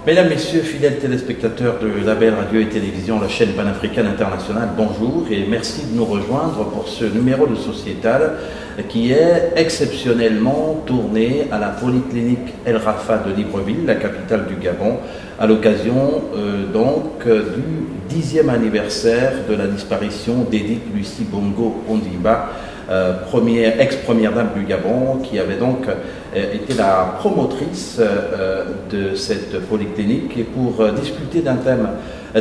Mesdames, Messieurs, fidèles téléspectateurs de la belle radio et télévision, la chaîne panafricaine internationale, bonjour et merci de nous rejoindre pour ce numéro de Sociétal qui est exceptionnellement tourné à la polyclinique El Rafa de Libreville, la capitale du Gabon, à l'occasion du 10e anniversaire de la disparition d'Edith Lucie Bongo Ondimba, ex-première dame du Gabon, qui avait donc été la promotrice de cette polyclinique. Et pour discuter d'un thème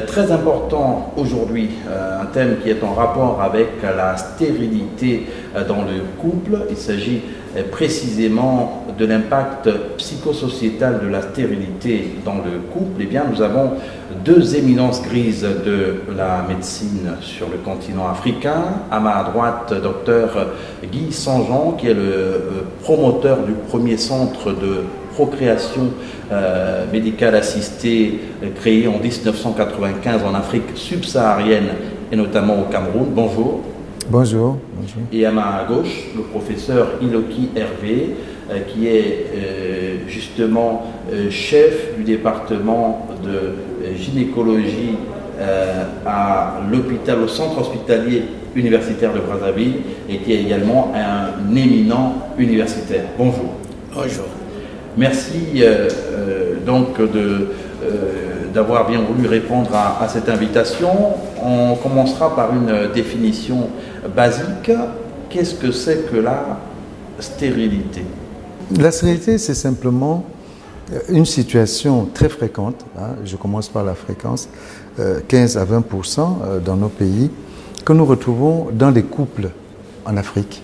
très important aujourd'hui, un thème qui est en rapport avec la stérilité dans le couple, il s'agit précisément de l'impact psychosociétal de la stérilité dans le couple. Eh bien, nous avons deux éminences grises de la médecine sur le continent africain. À ma droite, docteur Guy Sanjean, qui est le promoteur du premier centre de procréation médicale assistée créé en 1995 en Afrique subsaharienne et notamment au Cameroun. Bonjour. Bonjour. Et à ma gauche, le professeur Iloki Hervé, qui est justement chef du département de gynécologie à l'hôpital, au centre hospitalier universitaire de Brazzaville, et qui est également un éminent universitaire. Bonjour. Bonjour. Merci d'avoir bien voulu répondre à cette invitation. On commencera par une définition basique. Qu'est-ce que c'est que la stérilité? La stérilité, c'est simplement une situation très fréquente, je commence par la fréquence, 15 à 20% dans nos pays, que nous retrouvons dans les couples en Afrique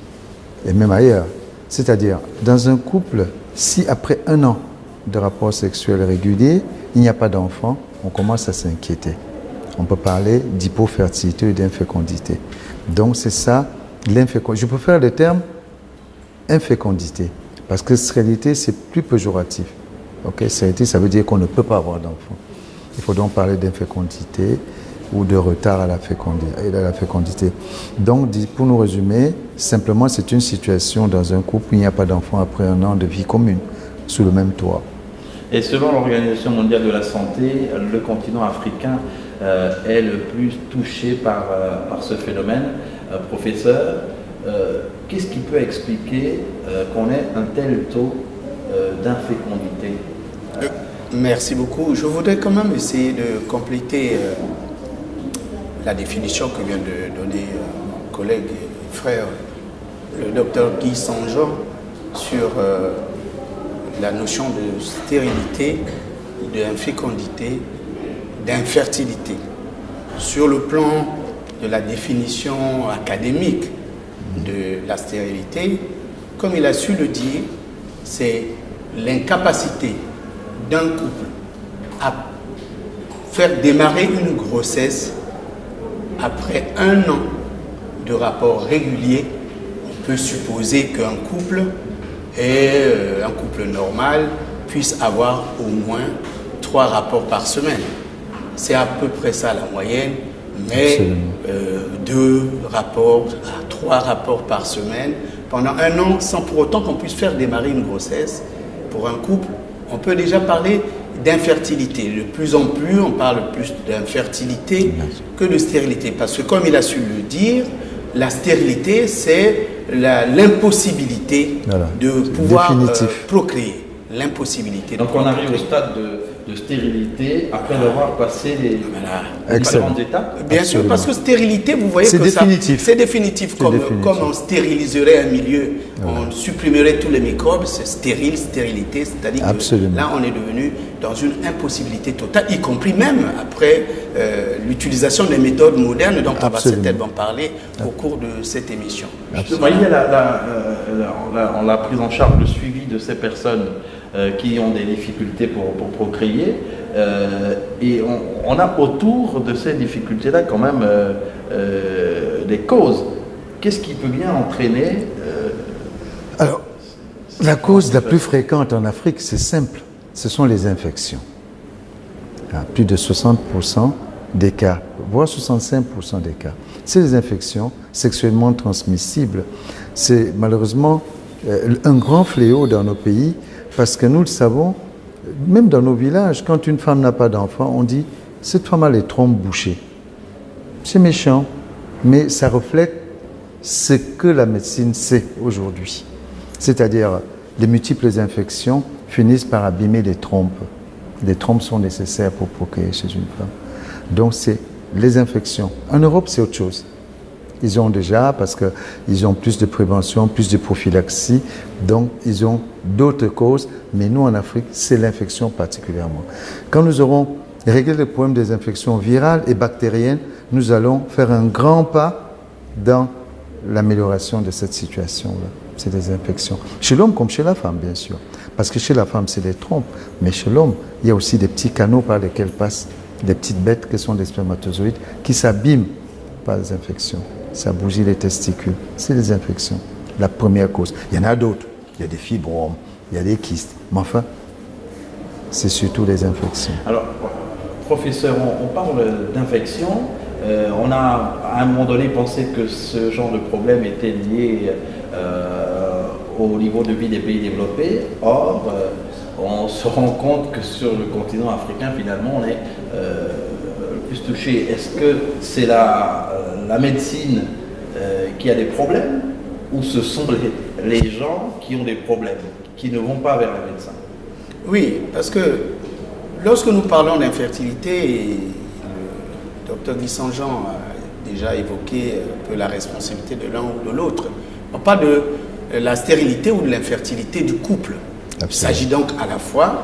et même ailleurs. C'est-à-dire, dans un couple, si après 1 an de rapports sexuels réguliers, il n'y a pas d'enfant, on commence à s'inquiéter. On peut parler d'hypofertilité ou d'infécondité. Donc c'est ça, l'infécondité. Je préfère le terme infécondité, parce que stérilité, c'est plus péjoratif. Okay? Stérilité, ça veut dire qu'on ne peut pas avoir d'enfant. Il faut donc parler d'infécondité ou de retard à la fécondité. Donc, pour nous résumer, simplement, c'est une situation dans un couple où il n'y a pas d'enfant après 1 an de vie commune, sous le même toit. Et selon l'Organisation mondiale de la santé, le continent africain est le plus touché par ce phénomène. Professeur, qu'est-ce qui peut expliquer qu'on ait un tel taux d'infécondité? Merci beaucoup. Je voudrais quand même essayer de compléter la définition que vient de donner mon collègue et frère, le docteur Guy Sanjean, sur la notion de stérilité, d'infécondité, d'infertilité. Sur le plan de la définition académique de la stérilité, comme il a su le dire, c'est l'incapacité d'un couple à faire démarrer une grossesse après 1 an de rapports réguliers. On peut supposer qu'un couple un couple normal puisse avoir au moins 3 rapports par semaine. C'est à peu près ça la moyenne, mais 2 rapports à 3 rapports par semaine pendant 1 an, sans pour autant qu'on puisse faire démarrer une grossesse. Pour un couple, on peut déjà parler d'infertilité. De plus en plus, on parle plus d'infertilité que de stérilité. Parce que comme il a su le dire, la stérilité, c'est l'impossibilité de pouvoir procréer. L'impossibilité. Donc on arrive au stade de stérilité après avoir passé les différentes étapes. Bien sûr, parce que stérilité, vous voyez c'est que définitif. C'est définitif. Comme on stériliserait un milieu, on supprimerait tous les microbes, c'est stérilité, c'est-à-dire que là on est devenu dans une impossibilité totale, y compris même après l'utilisation des méthodes modernes dont on va certainement parler au cours de cette émission. Justement, il y a la prise en charge, le suivi de ces personnes qui ont des difficultés pour procréer, et on a autour de ces difficultés-là quand même des causes. Qu'est-ce qui peut bien entraîner Alors, la cause la plus fréquente en Afrique, c'est simple, ce sont les infections. Plus de 60% des cas, voire 65% des cas. C'est les infections sexuellement transmissibles. C'est malheureusement un grand fléau dans nos pays parce que nous le savons, Même dans nos villages, quand une femme n'a pas d'enfant, on dit « cette femme a les trompes bouchées ». C'est méchant, mais ça reflète ce que la médecine sait aujourd'hui. C'est-à-dire, les multiples infections finissent par abîmer les trompes. Les trompes sont nécessaires pour procréer chez une femme. Donc, c'est les infections. En Europe, c'est autre chose. Ils ont déjà, parce qu'ils ont plus de prévention, plus de prophylaxie, donc ils ont d'autres causes, mais nous en Afrique, c'est l'infection particulièrement. Quand nous aurons réglé le problème des infections virales et bactériennes, nous allons faire un grand pas dans l'amélioration de cette situation-là. C'est des infections. Chez l'homme comme chez la femme, bien sûr. Parce que chez la femme, c'est des trompes, mais chez l'homme, il y a aussi des petits canaux par lesquels passent des petites bêtes qui sont des spermatozoïdes qui s'abîment par les infections. Ça bousille les testicules. C'est les infections. La première cause. Il y en a d'autres. Il y a des fibromes, il y a des kystes. Mais enfin, c'est surtout les infections. Alors, professeur, on parle d'infection. On a à un moment donné pensé que ce genre de problème était lié au niveau de vie des pays développés. Or, on se rend compte que sur le continent africain, finalement, on est le plus touché. Est-ce que c'est la médecine qui a des problèmes ou ce sont les gens qui ont des problèmes, qui ne vont pas vers le médecin? Oui, parce que lorsque nous parlons d'infertilité, le docteur Guy Saint-Jean a déjà évoqué un peu la responsabilité de l'un ou de l'autre. On parle de la stérilité ou de l'infertilité du couple. Absolument. Il s'agit donc à la fois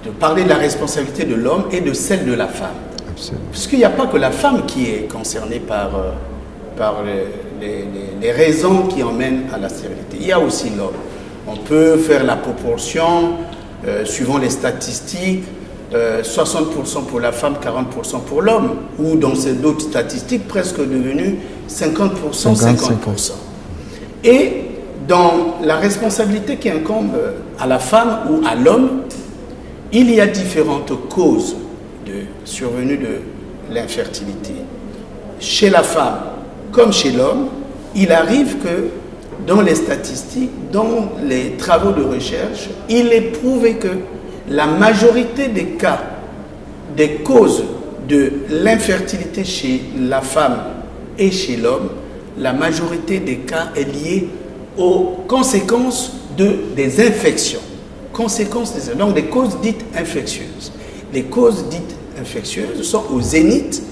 de parler de la responsabilité de l'homme et de celle de la femme. Absolument. Puisqu'il n'y a pas que la femme qui est concernée par les raisons qui emmènent à la stérilité. Il y a aussi l'homme. On peut faire la proportion, suivant les statistiques, 60% pour la femme, 40% pour l'homme, ou dans ces d'autres statistiques, presque devenues 50%, 50%. Et dans la responsabilité qui incombe à la femme ou à l'homme, il y a différentes causes de survenue de l'infertilité. Chez la femme comme chez l'homme, il arrive que dans les statistiques, dans les travaux de recherche, il est prouvé que la majorité des cas, des causes de l'infertilité chez la femme et chez l'homme, la majorité des cas est liée aux conséquences des infections. Donc des causes dites infectieuses. Les causes dites infectieuses sont au zénith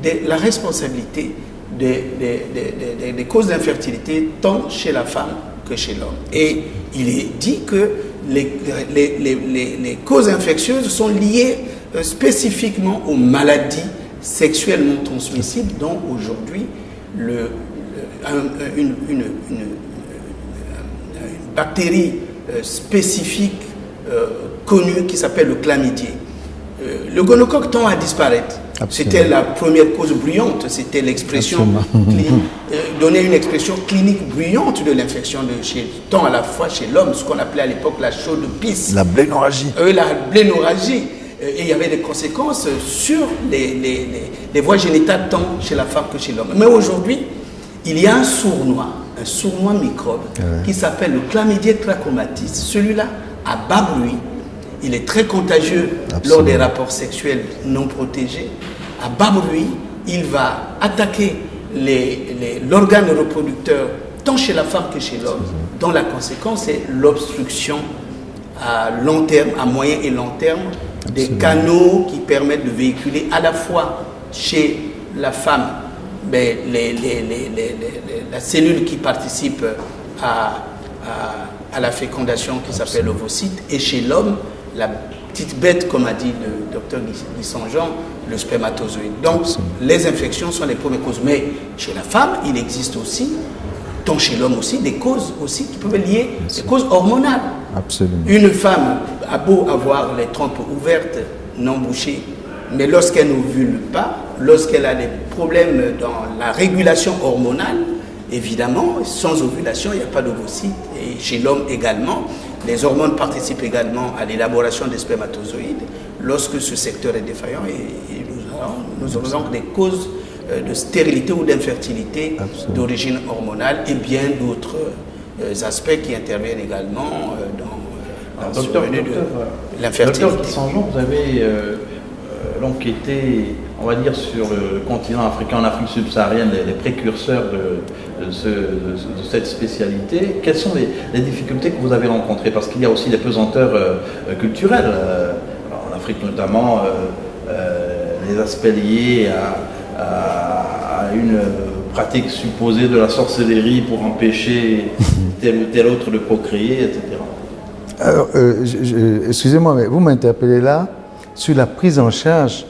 de la responsabilité des causes d'infertilité tant chez la femme que chez l'homme. Et il est dit que les causes infectieuses sont liées spécifiquement aux maladies sexuellement transmissibles dont aujourd'hui une bactérie spécifique connue qui s'appelle le chlamydier. Le gonocoque tend à disparaître. Absolument. C'était la première cause bruyante, c'était l'expression, donner une expression clinique bruyante de l'infection tant à la fois chez l'homme, ce qu'on appelait à l'époque la chaude pisse. La blénorragie. La blénorragie. Et il y avait des conséquences sur les voies génitales tant chez la femme que chez l'homme. Mais aujourd'hui, il y a un sournois microbe qui s'appelle le chlamydia trachomatis. Celui-là, à bas bruit, il est très contagieux. Absolument. Lors des rapports sexuels non protégés. À bas bruit, il va attaquer l'organe reproducteur tant chez la femme que chez l'homme, dont la conséquence est l'obstruction à long terme, à moyen et long terme, des canaux qui permettent de véhiculer à la fois chez la femme la cellule qui participe à la fécondation qui s'appelle l'ovocyte, et chez l'homme, la petite bête, comme a dit le docteur Guy Saint-Jean, le spermatozoïde. Donc, les infections sont les premières causes. Mais chez la femme, il existe aussi, tant chez l'homme aussi, des causes aussi qui peuvent être liées, des causes hormonales. Absolument. Une femme a beau avoir les trompes ouvertes, non bouchées, mais lorsqu'elle n'ovule pas, lorsqu'elle a des problèmes dans la régulation hormonale, évidemment, sans ovulation, il n'y a pas d'ovocyte. Et chez l'homme également, les hormones participent également à l'élaboration des spermatozoïdes. Lorsque ce secteur est défaillant, et nous aurons des causes de stérilité ou d'infertilité d'origine hormonale et bien d'autres aspects qui interviennent également dans Docteur l'infertilité. Sanjon, vous avez donc été, on va dire, sur le continent africain, en Afrique subsaharienne, les précurseurs de cette spécialité. Quelles sont les difficultés que vous avez rencontrées? Parce qu'il y a aussi des pesanteurs culturelles, en Afrique notamment, les aspects liés à une pratique supposée de la sorcellerie pour empêcher tel ou tel autre de procréer, etc. Alors, excusez-moi, mais vous m'interpellez là sur la prise en charge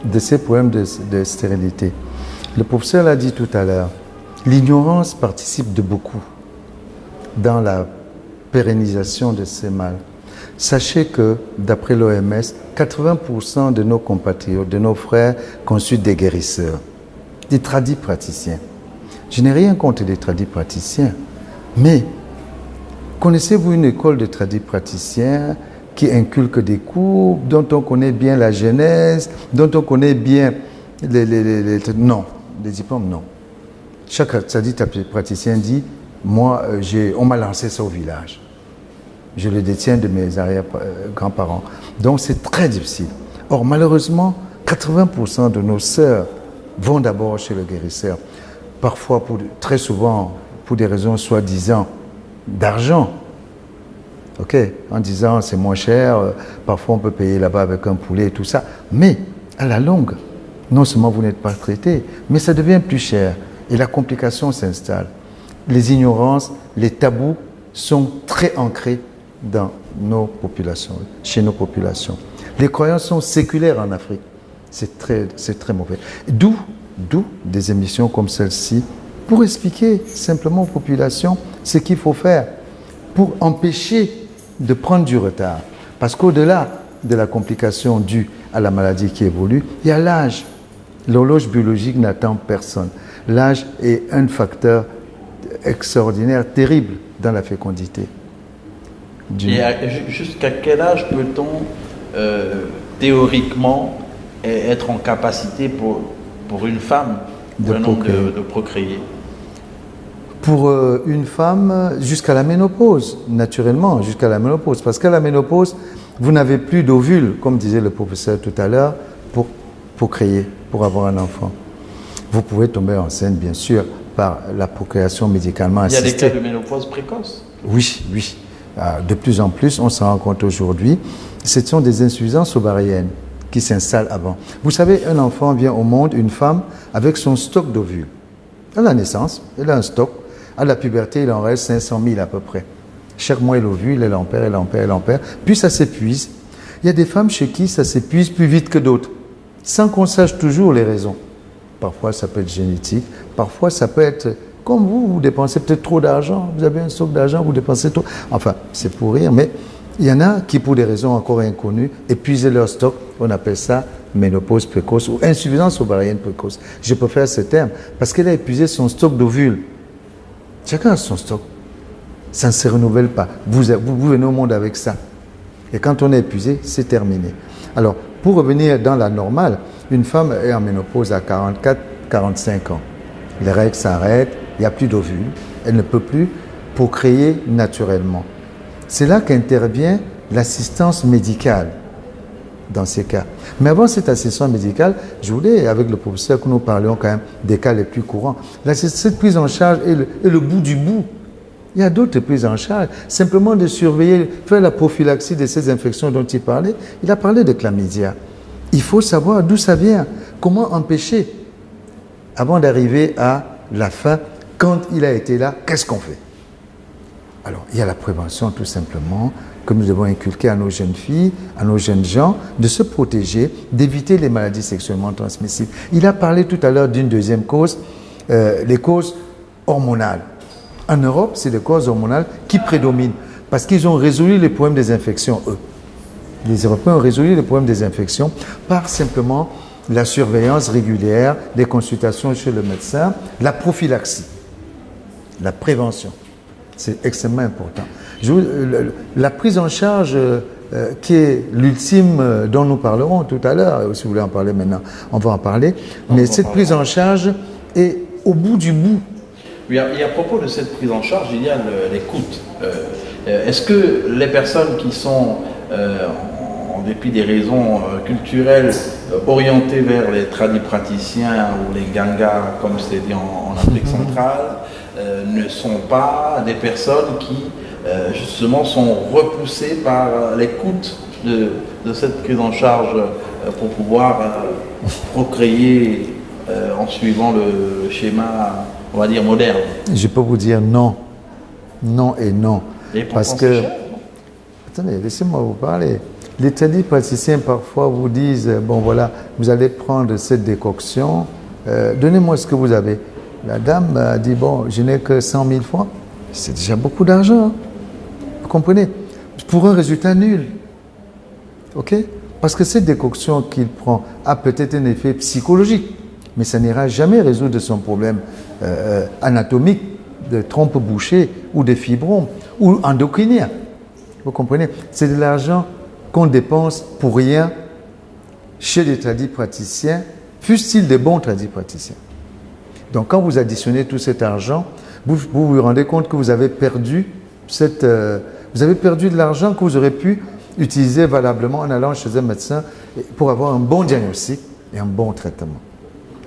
de ces problèmes de stérilité. Le professeur l'a dit tout à l'heure, l'ignorance participe de beaucoup dans la pérennisation de ces mâles. Sachez que, d'après l'OMS, 80% de nos compatriotes, de nos frères, consultent des guérisseurs, des tradis praticiens. Je n'ai rien contre les tradis praticiens, mais connaissez-vous une école de tradis praticiens qui inculque des cours dont on connaît bien la genèse, dont on connaît bien non, les diplômes, non. Chaque tradit praticien dit, moi, on m'a lancé ça au village. Je le détiens de mes arrière-grands-parents. Donc c'est très difficile. Or, malheureusement, 80% de nos sœurs vont d'abord chez le guérisseur. Parfois, très souvent, pour des raisons soi-disant d'argent. Ok, en disant c'est moins cher, parfois on peut payer là-bas avec un poulet et tout ça. Mais à la longue, non seulement vous n'êtes pas traité, mais ça devient plus cher et la complication s'installe. Les ignorances, les tabous sont très ancrés dans nos populations, chez nos populations. Les croyances sont séculaires en Afrique. C'est très mauvais. D'où des émissions comme celle-ci pour expliquer simplement aux populations ce qu'il faut faire pour empêcher de prendre du retard. Parce qu'au-delà de la complication due à la maladie qui évolue, il y a l'âge. L'horloge biologique n'attend personne. L'âge est un facteur extraordinaire, terrible dans la fécondité. Et jusqu'à quel âge peut-on théoriquement être en capacité pour une femme de procréer? Pour une femme, jusqu'à la ménopause, naturellement, jusqu'à la ménopause. Parce qu'à la ménopause, vous n'avez plus d'ovules, comme disait le professeur tout à l'heure, pour créer, pour avoir un enfant. Vous pouvez tomber enceinte, bien sûr, par la procréation médicalement assistée. Il y a des cas de ménopause précoce? Oui. De plus en plus, on s'en rend compte aujourd'hui. Ce sont des insuffisances ovariennes qui s'installent avant. Vous savez, un enfant vient au monde, une femme, avec son stock d'ovules. À la naissance, elle a un stock. À la puberté, il en reste 500 000 à peu près. Chaque mois, elle ovule, elle en perd. Puis ça s'épuise. Il y a des femmes chez qui ça s'épuise plus vite que d'autres, sans qu'on sache toujours les raisons. Parfois, ça peut être génétique. Parfois, ça peut être comme vous dépensez peut-être trop d'argent. Vous avez un stock d'argent, vous dépensez trop. Enfin, c'est pour rire, mais il y en a qui, pour des raisons encore inconnues, épuisent leur stock. On appelle ça ménopause précoce ou insuffisance ovarienne précoce. Je préfère ce terme parce qu'elle a épuisé son stock d'ovules. Chacun a son stock. Ça ne se renouvelle pas. Vous venez au monde avec ça. Et quand on est épuisé, c'est terminé. Alors, pour revenir dans la normale, une femme est en ménopause à 44-45 ans. Les règles s'arrêtent, il n'y a plus d'ovules, elle ne peut plus procréer naturellement. C'est là qu'intervient l'assistance médicale dans ces cas. Mais avant cette assistance médicale, je voulais, avec le professeur, que nous parlions quand même des cas les plus courants. Cette prise en charge est le bout du bout. Il y a d'autres prises en charge. Simplement de surveiller, faire la prophylaxie de ces infections dont il parlait. Il a parlé de chlamydia. Il faut savoir d'où ça vient, comment empêcher. Avant d'arriver à la fin, quand il a été là, qu'est-ce qu'on fait? Alors, il y a la prévention tout simplement, que nous devons inculquer à nos jeunes filles, à nos jeunes gens, de se protéger, d'éviter les maladies sexuellement transmissibles. Il a parlé tout à l'heure d'une deuxième cause, les causes hormonales. En Europe, c'est les causes hormonales qui prédominent, parce qu'ils ont résolu les problèmes des infections, eux. Les Européens ont résolu les problèmes des infections par simplement la surveillance régulière, des consultations chez le médecin, la prophylaxie, la prévention. C'est extrêmement important. La prise en charge qui est l'ultime dont nous parlerons tout à l'heure, si vous voulez en parler maintenant, on va en parler, mais cette prise en charge est au bout du bout. Oui, et à propos de cette prise en charge, il y a l'écoute. Est-ce que les personnes qui sont, en dépit des raisons culturelles, orientées vers les tradipraticiens ou les gangas, comme c'est dit en Afrique centrale, ne sont pas des personnes qui, justement, sont repoussées par les coûts de cette prise en charge pour pouvoir procréer en suivant le schéma, on va dire, moderne? Je peux vous dire non. Non et non. Et parce que... Attendez, laissez-moi vous parler. Les tradipraticiens parfois vous disent, bon voilà, vous allez prendre cette décoction, donnez-moi ce que vous avez. La dame a dit, bon, je n'ai que 100 000 francs. C'est déjà beaucoup d'argent. Hein. Vous comprenez? Pour un résultat nul. OK? Parce que cette décoction qu'il prend a peut-être un effet psychologique, mais ça n'ira jamais résoudre son problème anatomique de trompe bouchée ou de fibromes ou endocrinien. Vous comprenez? C'est de l'argent qu'on dépense pour rien chez les tradipraticiens, fussent-ils des bons tradipraticiens. Donc quand vous additionnez tout cet argent, vous rendez compte que vous avez perdu de l'argent que vous aurez pu utiliser valablement en allant chez un médecin pour avoir un bon diagnostic et un bon traitement.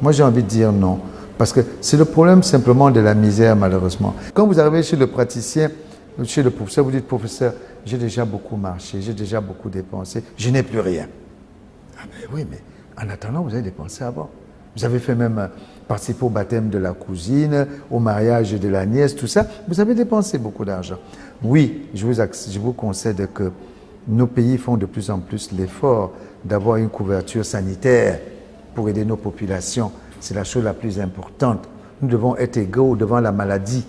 Moi, j'ai envie de dire non, parce que c'est le problème simplement de la misère, malheureusement. Quand vous arrivez chez le praticien, chez le professeur, vous dites, professeur, j'ai déjà beaucoup marché, j'ai déjà beaucoup dépensé, je n'ai plus rien. Ah ben oui, mais en attendant, vous avez dépensé avant. Vous avez fait même participer au baptême de la cousine, au mariage de la nièce, tout ça. Vous avez dépensé beaucoup d'argent. Oui, je vous concède que nos pays font de plus en plus l'effort d'avoir une couverture sanitaire pour aider nos populations. C'est la chose la plus importante. Nous devons être égaux devant la maladie.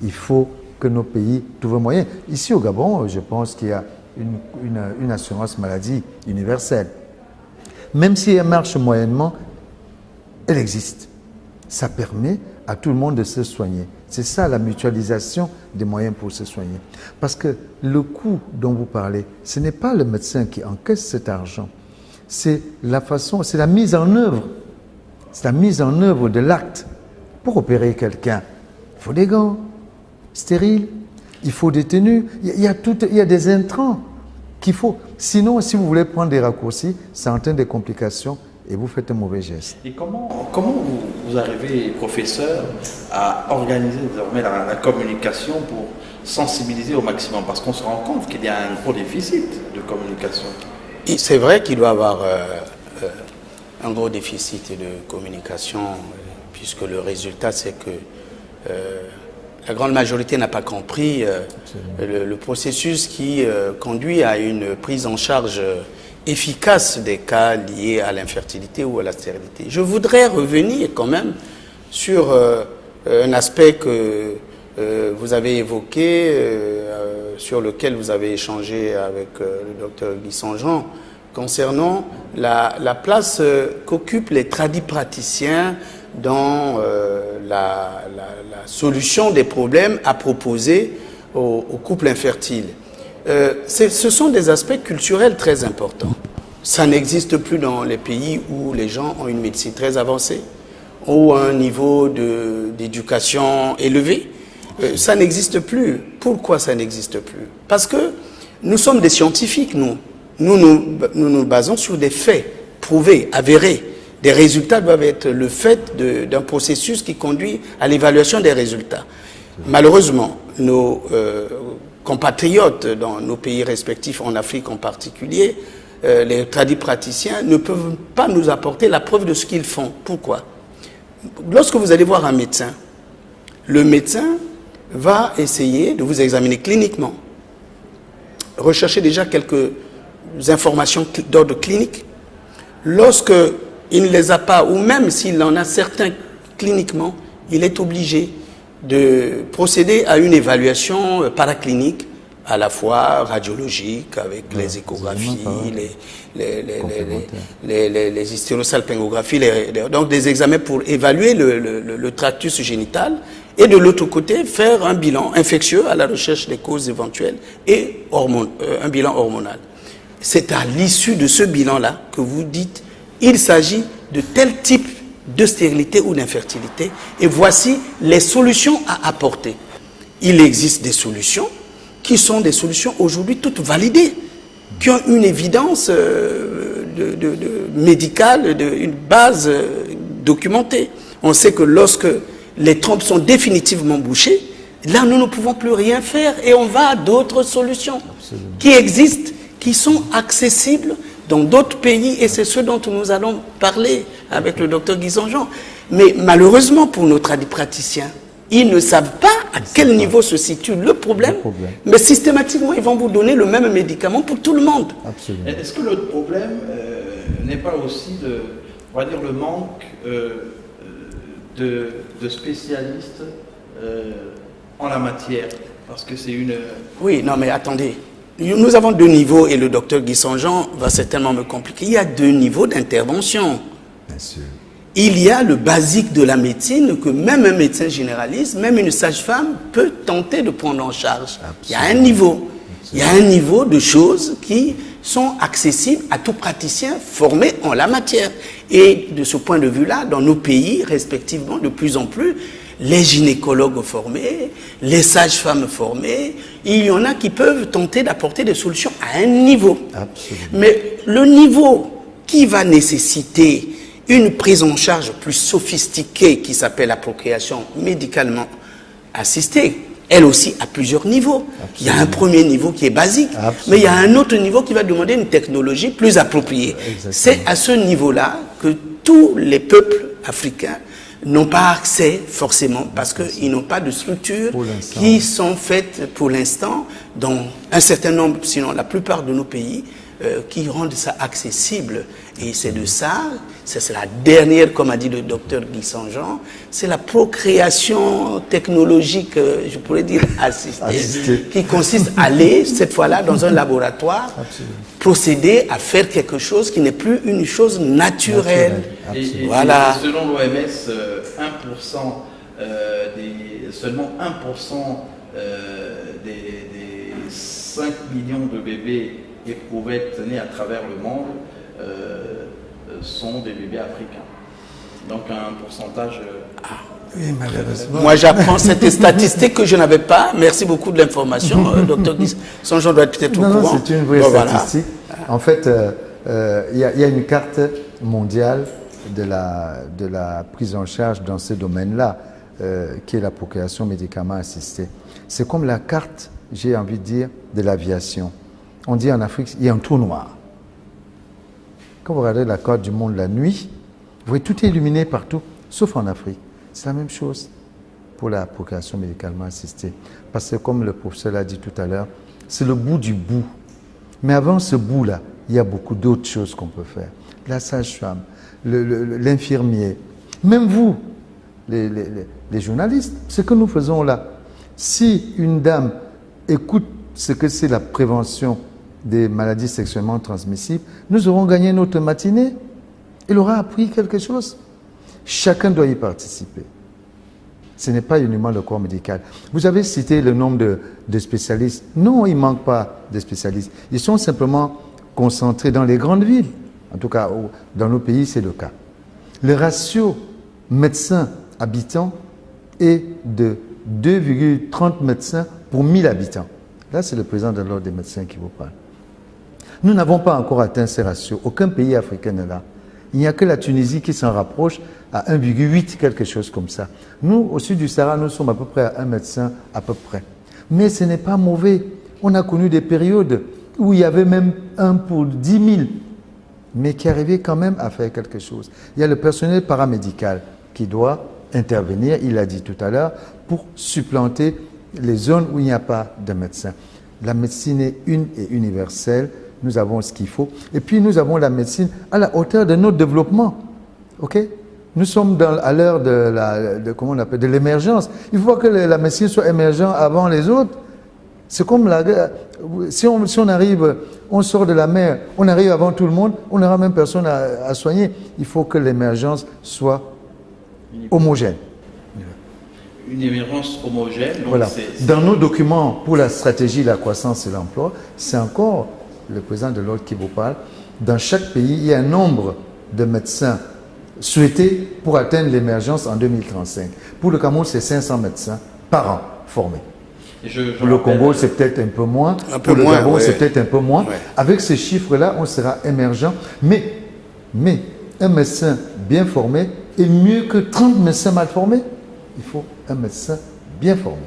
Il faut que nos pays trouvent un moyen. Ici au Gabon, je pense qu'il y a une assurance maladie universelle. Même si elle marche moyennement, elle existe. Ça permet à tout le monde de se soigner. C'est ça la mutualisation des moyens pour se soigner. Parce que le coût dont vous parlez, ce n'est pas le médecin qui encaisse cet argent. C'est la façon, c'est la mise en œuvre. C'est la mise en œuvre de l'acte. Pour opérer quelqu'un, il faut des gants stériles, il faut des tenues, il y a des intrants qu'il faut. Sinon, si vous voulez prendre des raccourcis, ça entraîne des complications et vous faites un mauvais geste. Et comment vous arrivez, professeur, à organiser désormais la communication pour sensibiliser au maximum? Parce qu'on se rend compte qu'il y a un gros déficit de communication. C'est vrai qu'il doit y avoir un gros déficit de communication, puisque le résultat, c'est que la grande majorité n'a pas compris le processus qui conduit à une prise en charge efficace des cas liés à l'infertilité ou à la stérilité. Je voudrais revenir quand même sur un aspect que vous avez évoqué, sur lequel vous avez échangé avec le docteur Guy Saint-Jean, concernant la place qu'occupent les tradipraticiens dans la solution des problèmes à proposer aux couples infertiles. Ce sont des aspects culturels très importants. Ça n'existe plus dans les pays où les gens ont une médecine très avancée, ou un niveau d'éducation élevé. Ça n'existe plus. Pourquoi ça n'existe plus? Parce que nous sommes des scientifiques, nous. Nous nous basons sur des faits prouvés, avérés. Des résultats doivent être le fait d'un processus qui conduit à l'évaluation des résultats. Malheureusement, nos compatriotes dans nos pays respectifs, en Afrique en particulier, les tradipraticiens ne peuvent pas nous apporter la preuve de ce qu'ils font. Pourquoi? Lorsque vous allez voir un médecin, le médecin va essayer de vous examiner cliniquement, rechercher déjà quelques informations d'ordre clinique. Lorsque il ne les a pas, ou même s'il en a certains cliniquement, il est obligé de procéder à une évaluation paraclinique, à la fois radiologique, avec les échographies, les hystérosalpingographies, donc des examens pour évaluer le tractus génital, et de l'autre côté, faire un bilan infectieux à la recherche des causes éventuelles et un bilan hormonal. C'est à l'issue de ce bilan-là que vous dites, il s'agit de tel type de stérilité ou d'infertilité, et voici les solutions à apporter. Il existe des solutions, qui sont des solutions aujourd'hui toutes validées, qui ont une évidence médicale, une base documentée. On sait que lorsque les trompes sont définitivement bouchées, là nous ne pouvons plus rien faire et on va à d'autres solutions qui existent, qui sont accessibles dans d'autres pays, et c'est ce dont nous allons parler avec le docteur Guy Sanjean. Mais malheureusement pour nos tradipraticiens, ils ne savent pas à quel niveau se situe le problème, mais systématiquement ils vont vous donner le même médicament pour tout le monde. Absolument. Est-ce que le problème n'est pas aussi on va dire, le manque de spécialistes en la matière? Parce que c'est une... Oui, non mais attendez. Nous avons deux niveaux et le docteur Guy Sanjean va certainement me compliquer. Il y a deux niveaux d'intervention. Bien sûr. Il y a le basique de la médecine que même un médecin généraliste, même une sage-femme peut tenter de prendre en charge. Absolument. Il y a un niveau. Il y a un niveau de choses qui sont accessibles à tout praticien formé en la matière. Et de ce point de vue-là, dans nos pays, respectivement, de plus en plus, les gynécologues formés, les sages-femmes formées, il y en a qui peuvent tenter d'apporter des solutions à un niveau. Absolument. Mais le niveau qui va nécessiter une prise en charge plus sophistiquée qui s'appelle la procréation médicalement assistée, elle aussi à plusieurs niveaux. Absolument. Il y a un premier niveau qui est basique, absolument, mais il y a un autre niveau qui va demander une technologie plus appropriée. C'est à ce niveau-là que tous les peuples africains n'ont pas accès forcément parce qu'ils n'ont pas de structures qui sont faites pour l'instant dans un certain nombre, sinon la plupart de nos pays, qui rendent ça accessible. Et c'est de ça, c'est la dernière, comme a dit le docteur Guy Sanjean, c'est la procréation technologique, je pourrais dire assistée, qui consiste à aller, cette fois-là, dans un laboratoire, absolument, procéder à faire quelque chose qui n'est plus une chose naturelle. Et voilà. Et selon l'OMS, seulement 1% des 5 millions de bébés éprouvettes nés à travers le monde sont des bébés africains. Donc un pourcentage... Oui, malheureusement. Moi, j'apprends cette statistique que je n'avais pas. Merci beaucoup de l'information, docteur Guy Sanjean doit être au courant. Non, c'est une vraie statistique. Voilà. En fait, il y a une carte mondiale de la prise en charge dans ce domaine-là, qui est la procréation médicament assistée. C'est comme la carte, j'ai envie de dire, de l'aviation. On dit en Afrique, il y a un trou noir. Quand vous regardez la carte du monde la nuit, vous voyez tout est illuminé partout, sauf en Afrique. C'est la même chose pour la procréation médicalement assistée. Parce que comme le professeur l'a dit tout à l'heure, c'est le bout du bout. Mais avant ce bout-là, il y a beaucoup d'autres choses qu'on peut faire. La sage-femme, l'infirmier, même vous, les journalistes, ce que nous faisons là. Si une dame écoute ce que c'est la prévention des maladies sexuellement transmissibles, nous aurons gagné notre matinée. Il aura appris quelque chose. Chacun doit y participer. Ce n'est pas uniquement le corps médical. Vous avez cité le nombre de spécialistes. Non, il ne manque pas de spécialistes. Ils sont simplement concentrés dans les grandes villes. En tout cas, dans nos pays, c'est le cas. Le ratio médecins-habitants est de 2,30 médecins pour 1000 habitants. Là, c'est le président de l'Ordre des médecins qui vous parle. Nous n'avons pas encore atteint ces ratios. Aucun pays africain n'est là. Il n'y a que la Tunisie qui s'en rapproche à 1,8, quelque chose comme ça. Nous, au sud du Sahara, nous sommes à peu près à un médecin, à peu près. Mais ce n'est pas mauvais. On a connu des périodes où il y avait même un pour 10 000, mais qui arrivait quand même à faire quelque chose. Il y a le personnel paramédical qui doit intervenir, il l'a dit tout à l'heure, pour supplanter les zones où il n'y a pas de médecin. La médecine est une et universelle. Nous avons ce qu'il faut. Et puis, nous avons la médecine à la hauteur de notre développement. OK? Nous sommes à l'heure de l'émergence. Il faut que la médecine soit émergente avant les autres. C'est comme si on arrive, on sort de la mer, on arrive avant tout le monde, on n'aura même personne à soigner. Il faut que l'émergence soit homogène. Une émergence homogène. Donc voilà. Dans nos documents pour la stratégie, la croissance et l'emploi, c'est encore le président de l'Ordre qui vous parle. Dans chaque pays, il y a un nombre de médecins souhaités pour atteindre l'émergence en 2035. Pour le Cameroun, c'est 500 médecins par an formés. Pour le Congo, c'est peut-être un peu moins. Pour le Gabon, c'est peut-être un peu moins. Ouais. Avec ces chiffres-là, on sera émergent. Mais un médecin bien formé est mieux que 30 médecins mal formés. Il faut un médecin bien formé.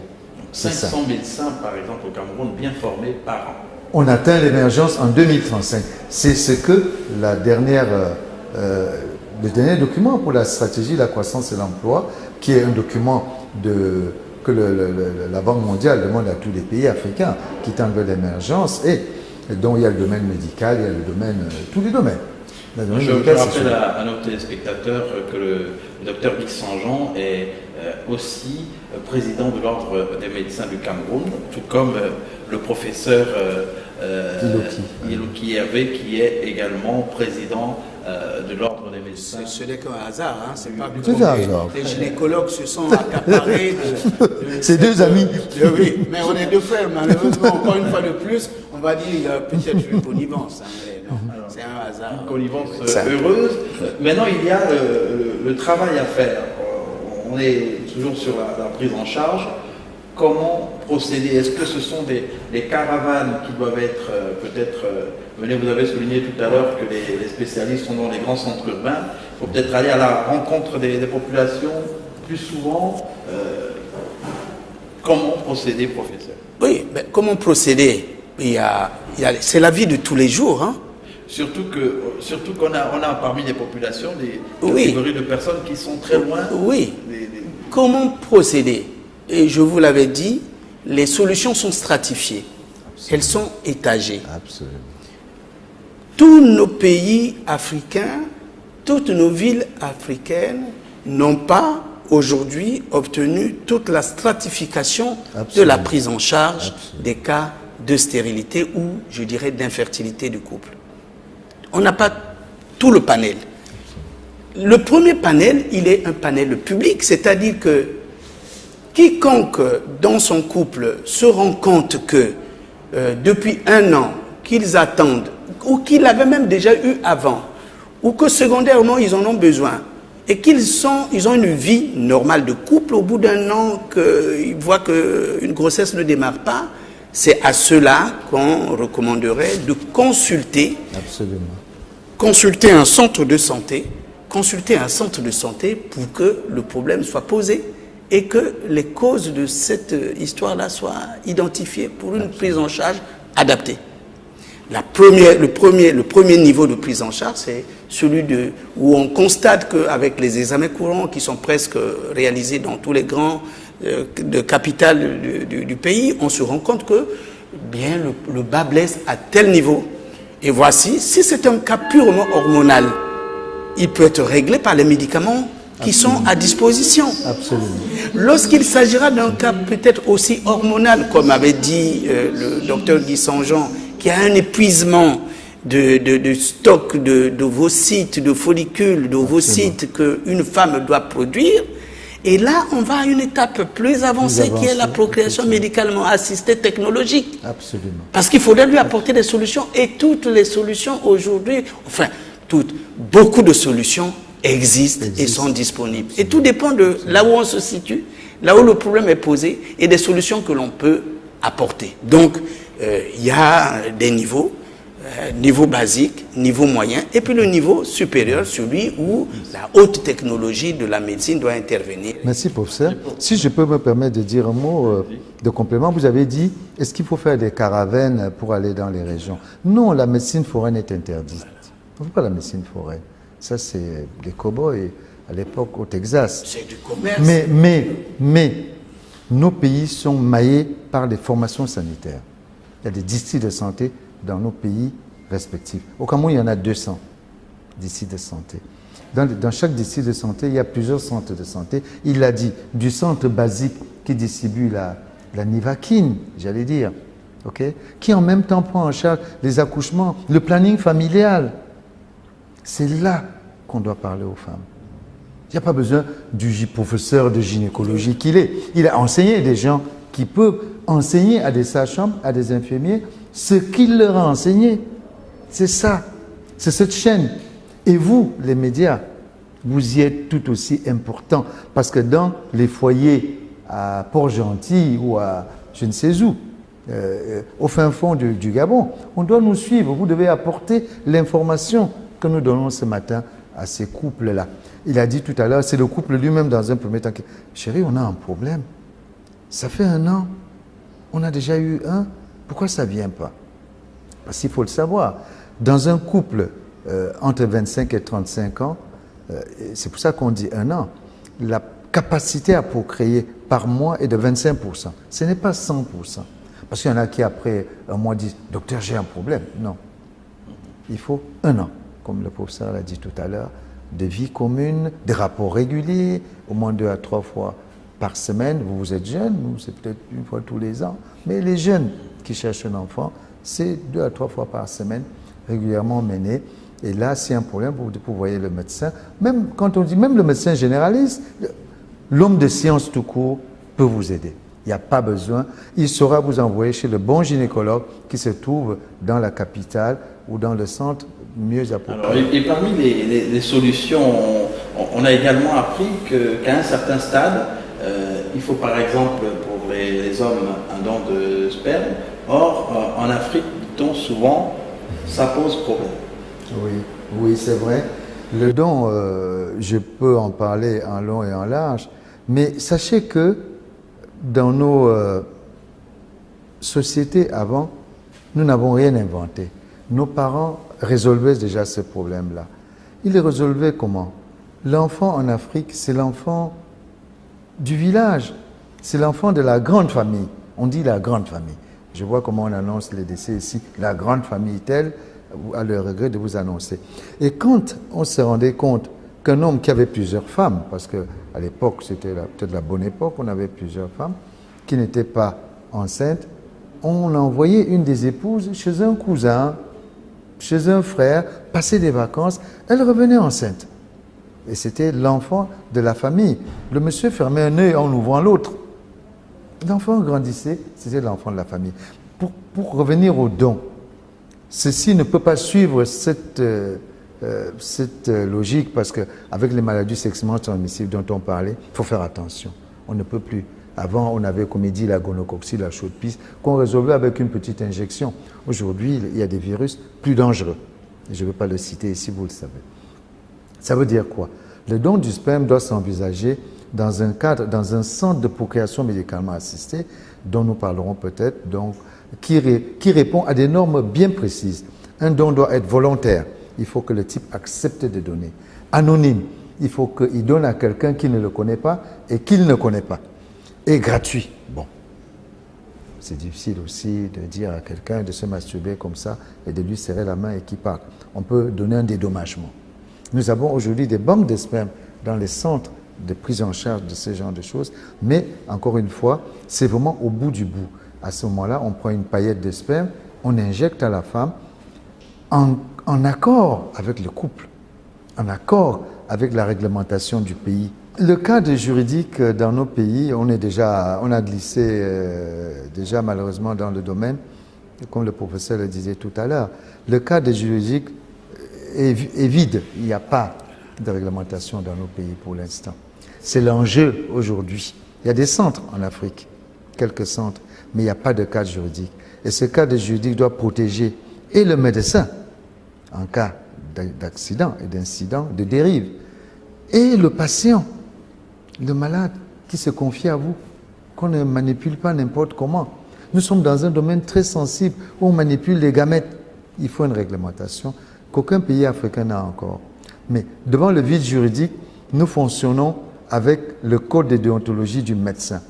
500 médecins, par exemple, au Cameroun, bien formés par an. On atteint l'émergence en 2035. C'est ce que le dernier document pour la stratégie, la croissance et l'emploi, qui est un document que la Banque mondiale demande à tous les pays africains qui tendent vers l'émergence et dont il y a le domaine médical, il y a le domaine, tous les domaines. Je rappelle à nos téléspectateurs que le docteur Guy Sanjean est aussi président de l'Ordre des médecins du Cameroun, tout comme le professeur Iloki Hervé, qui est également président de l'Ordre des médecins. Ce n'est qu'un hasard, hein? C'est pas que les gynécologues se sont accaparés c'est deux amis. Oui, mais on est deux frères, malheureusement, encore une fois de plus, on va dire qu'il y a peut-être une connivence. Hein, c'est un hasard. Une connivence heureuse. Maintenant, il y a le travail à faire. On est toujours sur la prise en charge. Comment procéder? Est-ce que ce sont des caravanes qui doivent être peut-être menées? Vous avez souligné tout à l'heure que les spécialistes sont dans les grands centres urbains. Il faut peut-être aller à la rencontre des populations plus souvent. Comment procéder, professeur? Oui, mais comment procéder? C'est la vie de tous les jours. Hein? Surtout qu'on a parmi les populations des catégories de personnes qui sont très loin. Oui. Comment procéder? Et je vous l'avais dit, les solutions sont stratifiées. Absolument. Elles sont étagées. Absolument. Tous nos pays africains, toutes nos villes africaines n'ont pas aujourd'hui obtenu toute la stratification de la prise en charge des cas de stérilité ou, je dirais, d'infertilité du couple. On n'a pas tout le panel. Le premier panel, il est un panel public, c'est-à-dire que quiconque dans son couple se rend compte que depuis 1 an, qu'ils attendent, ou qu'ils l'avaient même déjà eu avant, ou que secondairement ils en ont besoin, et ils ont une vie normale de couple, au bout d'1 an, qu'ils voient qu'une grossesse ne démarre pas, c'est à ceux-là qu'on recommanderait de consulter. Absolument. Consulter un centre de santé, pour que le problème soit posé et que les causes de cette histoire-là soient identifiées pour une prise en charge adaptée. Le premier niveau de prise en charge, c'est celui où on constate qu'avec les examens courants qui sont presque réalisés dans tous les grands capitales du pays, on se rend compte que bien le bas blesse à tel niveau. Et voici, si c'est un cas purement hormonal, il peut être réglé par les médicaments qui sont à disposition. Absolument. Lorsqu'il s'agira d'un cas peut-être aussi hormonal, comme avait dit le docteur Guy Sanjean, qui a un épuisement de stock d'ovocytes, de follicules, d'ovocytes qu'une femme doit produire, et là, on va à une étape plus avancée qui est la procréation médicalement assistée technologique. Absolument. Parce qu'il faudrait lui apporter des solutions, et toutes les solutions aujourd'hui, beaucoup de solutions existent et sont disponibles. Et tout dépend de là où on se situe, là où le problème est posé, et des solutions que l'on peut apporter. Donc, il y a des niveaux, niveau basique, niveau moyen, et puis le niveau supérieur, celui où la haute technologie de la médecine doit intervenir. Merci, professeur. Si je peux me permettre de dire un mot de complément, vous avez dit, est-ce qu'il faut faire des caravanes pour aller dans les régions? Non, la médecine foraine est interdite. Pourquoi la médecine foraine? Ça, c'est les cow-boys à l'époque au Texas. C'est du commerce. Mais nos pays sont maillés par les formations sanitaires. Il y a des districts de santé dans nos pays respectifs. Au Cameroun, il y en a 200 districts de santé. Dans chaque district de santé, il y a plusieurs centres de santé. Il l'a dit, du centre basique qui distribue la Nivaquine, j'allais dire, okay, qui en même temps prend en charge les accouchements, le planning familial. C'est là qu'on doit parler aux femmes. Il n'y a pas besoin du professeur de gynécologie qu'il est. Il a enseigné des gens qui peuvent enseigner à des sages-femmes, à des infirmiers, ce qu'il leur a enseigné. C'est ça. C'est cette chaîne. Et vous, les médias, vous y êtes tout aussi importants. Parce que dans les foyers à Port-Gentil ou à je ne sais où, au fin fond du Gabon. On doit nous suivre. Vous devez apporter l'information que nous donnons ce matin à ces couples-là. Il a dit tout à l'heure, c'est le couple lui-même dans un premier temps qui... Chérie, on a un problème. Ça fait 1 an. On a déjà eu un. Pourquoi ça ne vient pas? Parce qu'il faut le savoir. Dans un couple entre 25 et 35 ans, c'est pour ça qu'on dit 1 an, la capacité à procréer par mois est de 25%. Ce n'est pas 100%. Parce qu'il y en a qui, après un mois, disent « Docteur, j'ai un problème ». Non. Il faut 1 an, comme le professeur l'a dit tout à l'heure, de vie commune, des rapports réguliers, au moins 2 à 3 fois par semaine. Vous êtes jeune, nous, c'est peut-être 1 fois tous les ans. Mais les jeunes qui cherchent un enfant, c'est 2 à 3 fois par semaine, régulièrement menés. Et là, s'il y a un problème, vous voyez le médecin. Même quand on dit, même le médecin généraliste, l'homme de science tout court peut vous aider. Il n'y a pas besoin. Il saura vous envoyer chez le bon gynécologue qui se trouve dans la capitale ou dans le centre mieux approprié. Alors, et parmi les solutions, on a également appris qu'à un certain stade, il faut par exemple pour les hommes un don de sperme. Or, en Afrique, dit-on souvent, ça pose problème. Oui, c'est vrai. Le don, je peux en parler en long et en large, mais sachez que dans nos sociétés avant, nous n'avons rien inventé. Nos parents résolvaient déjà ce problème-là. Ils les résolvaient comment? L'enfant en Afrique, c'est l'enfant du village, c'est l'enfant de la grande famille. On dit la grande famille. Je vois comment on annonce les décès ici. La grande famille telle, à le regret de vous annoncer. Et quand on se rendait compte qu'un homme qui avait plusieurs femmes, parce qu'à l'époque, c'était peut-être la bonne époque, on avait plusieurs femmes, qui n'étaient pas enceintes, on envoyait une des épouses chez un cousin, chez un frère, passer des vacances, elle revenait enceinte. Et c'était l'enfant de la famille. Le monsieur fermait un œil en ouvrant l'autre. L'enfant grandissait, c'était l'enfant de la famille. Pour revenir au don, ceci ne peut pas suivre cette logique parce qu'avec les maladies sexuellement transmissibles dont on parlait, il faut faire attention. On ne peut plus. Avant, on avait, comme il dit, la gonococcie, la chaude-pisse, qu'on résolvait avec une petite injection. Aujourd'hui, il y a des virus plus dangereux. Je ne veux pas le citer ici, vous le savez. Ça veut dire quoi? Le don du sperme doit s'envisager dans un cadre, dans un centre de procréation médicalement assistée, dont nous parlerons peut-être, donc, qui répond à des normes bien précises. Un don doit être volontaire. Il faut que le type accepte de donner. Anonyme. Il faut qu'il donne à quelqu'un qui ne le connaît pas et qu'il ne connaît pas. Et gratuit. Bon. C'est difficile aussi de dire à quelqu'un de se masturber comme ça et de lui serrer la main et qu'il parte. On peut donner un dédommagement. Nous avons aujourd'hui des banques de sperme dans les centres de prise en charge de ce genre de choses, mais encore une fois, c'est vraiment au bout du bout. À ce moment-là, on prend une paillette de sperme, on injecte à la femme en accord avec le couple, en accord avec la réglementation du pays. Le cadre juridique dans nos pays, on a glissé déjà malheureusement dans le domaine, comme le professeur le disait tout à l'heure. Le cadre juridique est vide, il n'y a pas de réglementation dans nos pays pour l'instant. C'est l'enjeu aujourd'hui. Il y a des centres en Afrique, quelques centres, mais il n'y a pas de cadre juridique. Et ce cadre juridique doit protéger et le médecin en cas d'accident et d'incident, de dérive, et le patient, le malade qui se confie à vous, qu'on ne manipule pas n'importe comment. Nous sommes dans un domaine très sensible où on manipule les gamètes. Il faut une réglementation qu'aucun pays africain n'a encore. Mais devant le vide juridique, nous fonctionnons avec le code de déontologie du médecin.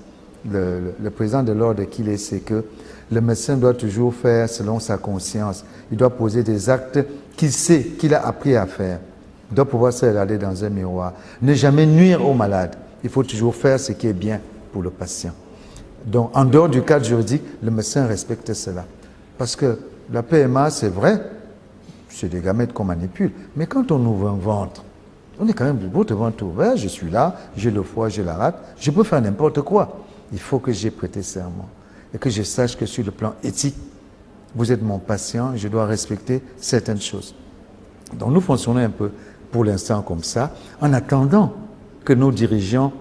Le président de l'ordre qu'il est, c'est que le médecin doit toujours faire selon sa conscience. Il doit poser des actes qu'il sait, qu'il a appris à faire. Il doit pouvoir se regarder dans un miroir. Ne jamais nuire au malade. Il faut toujours faire ce qui est bien pour le patient. Donc, en dehors du cadre juridique, le médecin respecte cela. Parce que la PMA, c'est vrai, c'est des gamètes qu'on manipule. Mais quand on ouvre un ventre, on est quand même votre ventre ouvert, je suis là, j'ai le foie, j'ai la rate, je peux faire n'importe quoi. Il faut que j'ai prêté serment et que je sache que sur le plan éthique, vous êtes mon patient, je dois respecter certaines choses. Donc nous fonctionnons un peu pour l'instant comme ça, en attendant que nos dirigeants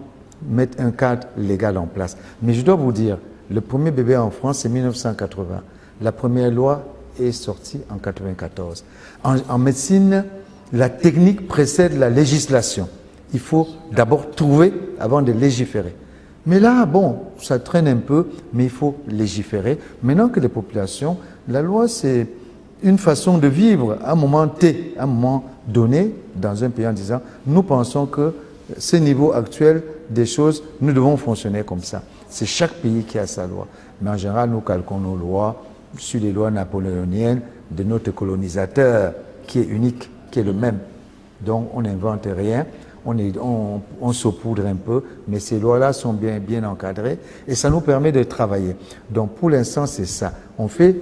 mettent un cadre légal en place. Mais je dois vous dire, Le premier bébé en France, c'est 1980. La première loi est sortie en 1994. En médecine, la technique précède la législation. Il faut d'abord trouver avant de légiférer. Mais là, bon, ça traîne un peu, mais il faut légiférer. Maintenant que les populations, la loi, c'est une façon de vivre à un moment T, à un moment donné, dans un pays en disant, nous pensons que ce niveau actuel des choses, nous devons fonctionner comme ça. C'est chaque pays qui a sa loi. Mais en général, nous calquons nos lois sur les lois napoléoniennes de notre colonisateur, qui est unique, qui est le même. Donc, on n'invente rien. On saupoudre un peu, mais ces lois-là sont bien encadrées et ça nous permet de travailler. Donc pour l'instant, c'est ça. On fait,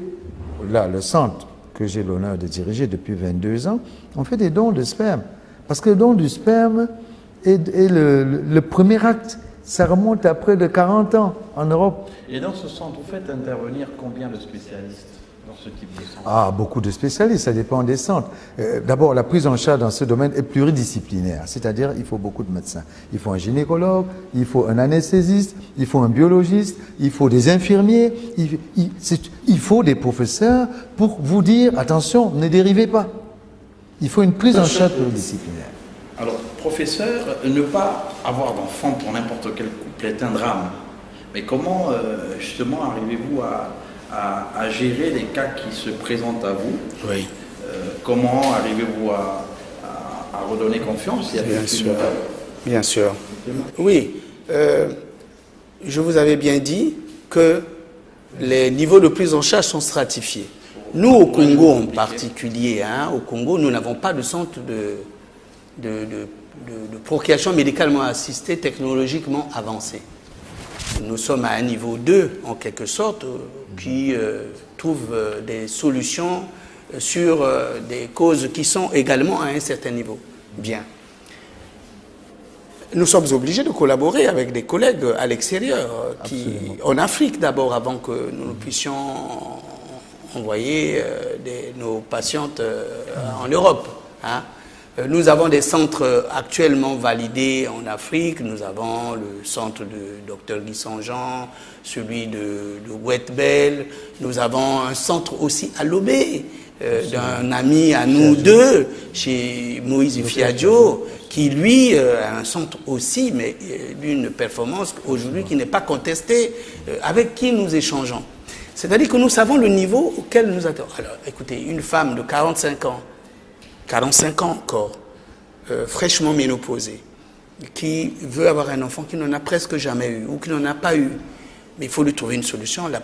là, le centre que j'ai l'honneur de diriger depuis 22 ans, on fait des dons de sperme. Parce que le don du sperme est le premier acte. Ça remonte à près de 40 ans en Europe. Et dans ce centre, vous faites intervenir combien de spécialistes dans ce type de centre? Ah, beaucoup de spécialistes, ça dépend des centres. D'abord, la prise en charge dans ce domaine est pluridisciplinaire, c'est-à-dire il faut beaucoup de médecins. Il faut un gynécologue, il faut un anesthésiste, il faut un biologiste, il faut des infirmiers, il faut des professeurs pour vous dire, attention, ne dérivez pas. Il faut une prise en charge pluridisciplinaire. Alors, professeur, ne pas avoir d'enfant pour n'importe quel couple est un drame. Mais comment, justement, arrivez-vous à gérer les cas qui se présentent à vous? Oui. Comment arrivez-vous à redonner confiance? Bien sûr. Bien sûr. Oui. Je vous avais bien dit que les niveaux de prise en charge sont stratifiés. Nous, au Congo en particulier, au Congo, nous n'avons pas de centre de procréation médicalement assistée technologiquement avancée. Nous sommes à un niveau 2, en quelque sorte, qui trouve des solutions sur des causes qui sont également à un certain niveau. Bien. Nous sommes obligés de collaborer avec des collègues à l'extérieur, en Afrique d'abord, avant que nous puissions envoyer nos patientes en Europe. Nous avons des centres actuellement validés en Afrique. Nous avons le centre de Dr Guy Saint-Jean, celui de Wetbel. Nous avons un centre aussi à Lobé, d'un ami à nous deux, chez Moïse Fiadio, qui lui a un centre aussi, mais d'une performance aujourd'hui qui n'est pas contestée, avec qui nous échangeons. C'est-à-dire que nous savons le niveau auquel nous attendons. Alors, écoutez, une femme de 45 ans encore, fraîchement ménopausée, qui veut avoir un enfant qui n'en a presque jamais eu ou qui n'en a pas eu. Mais il faut lui trouver une solution. La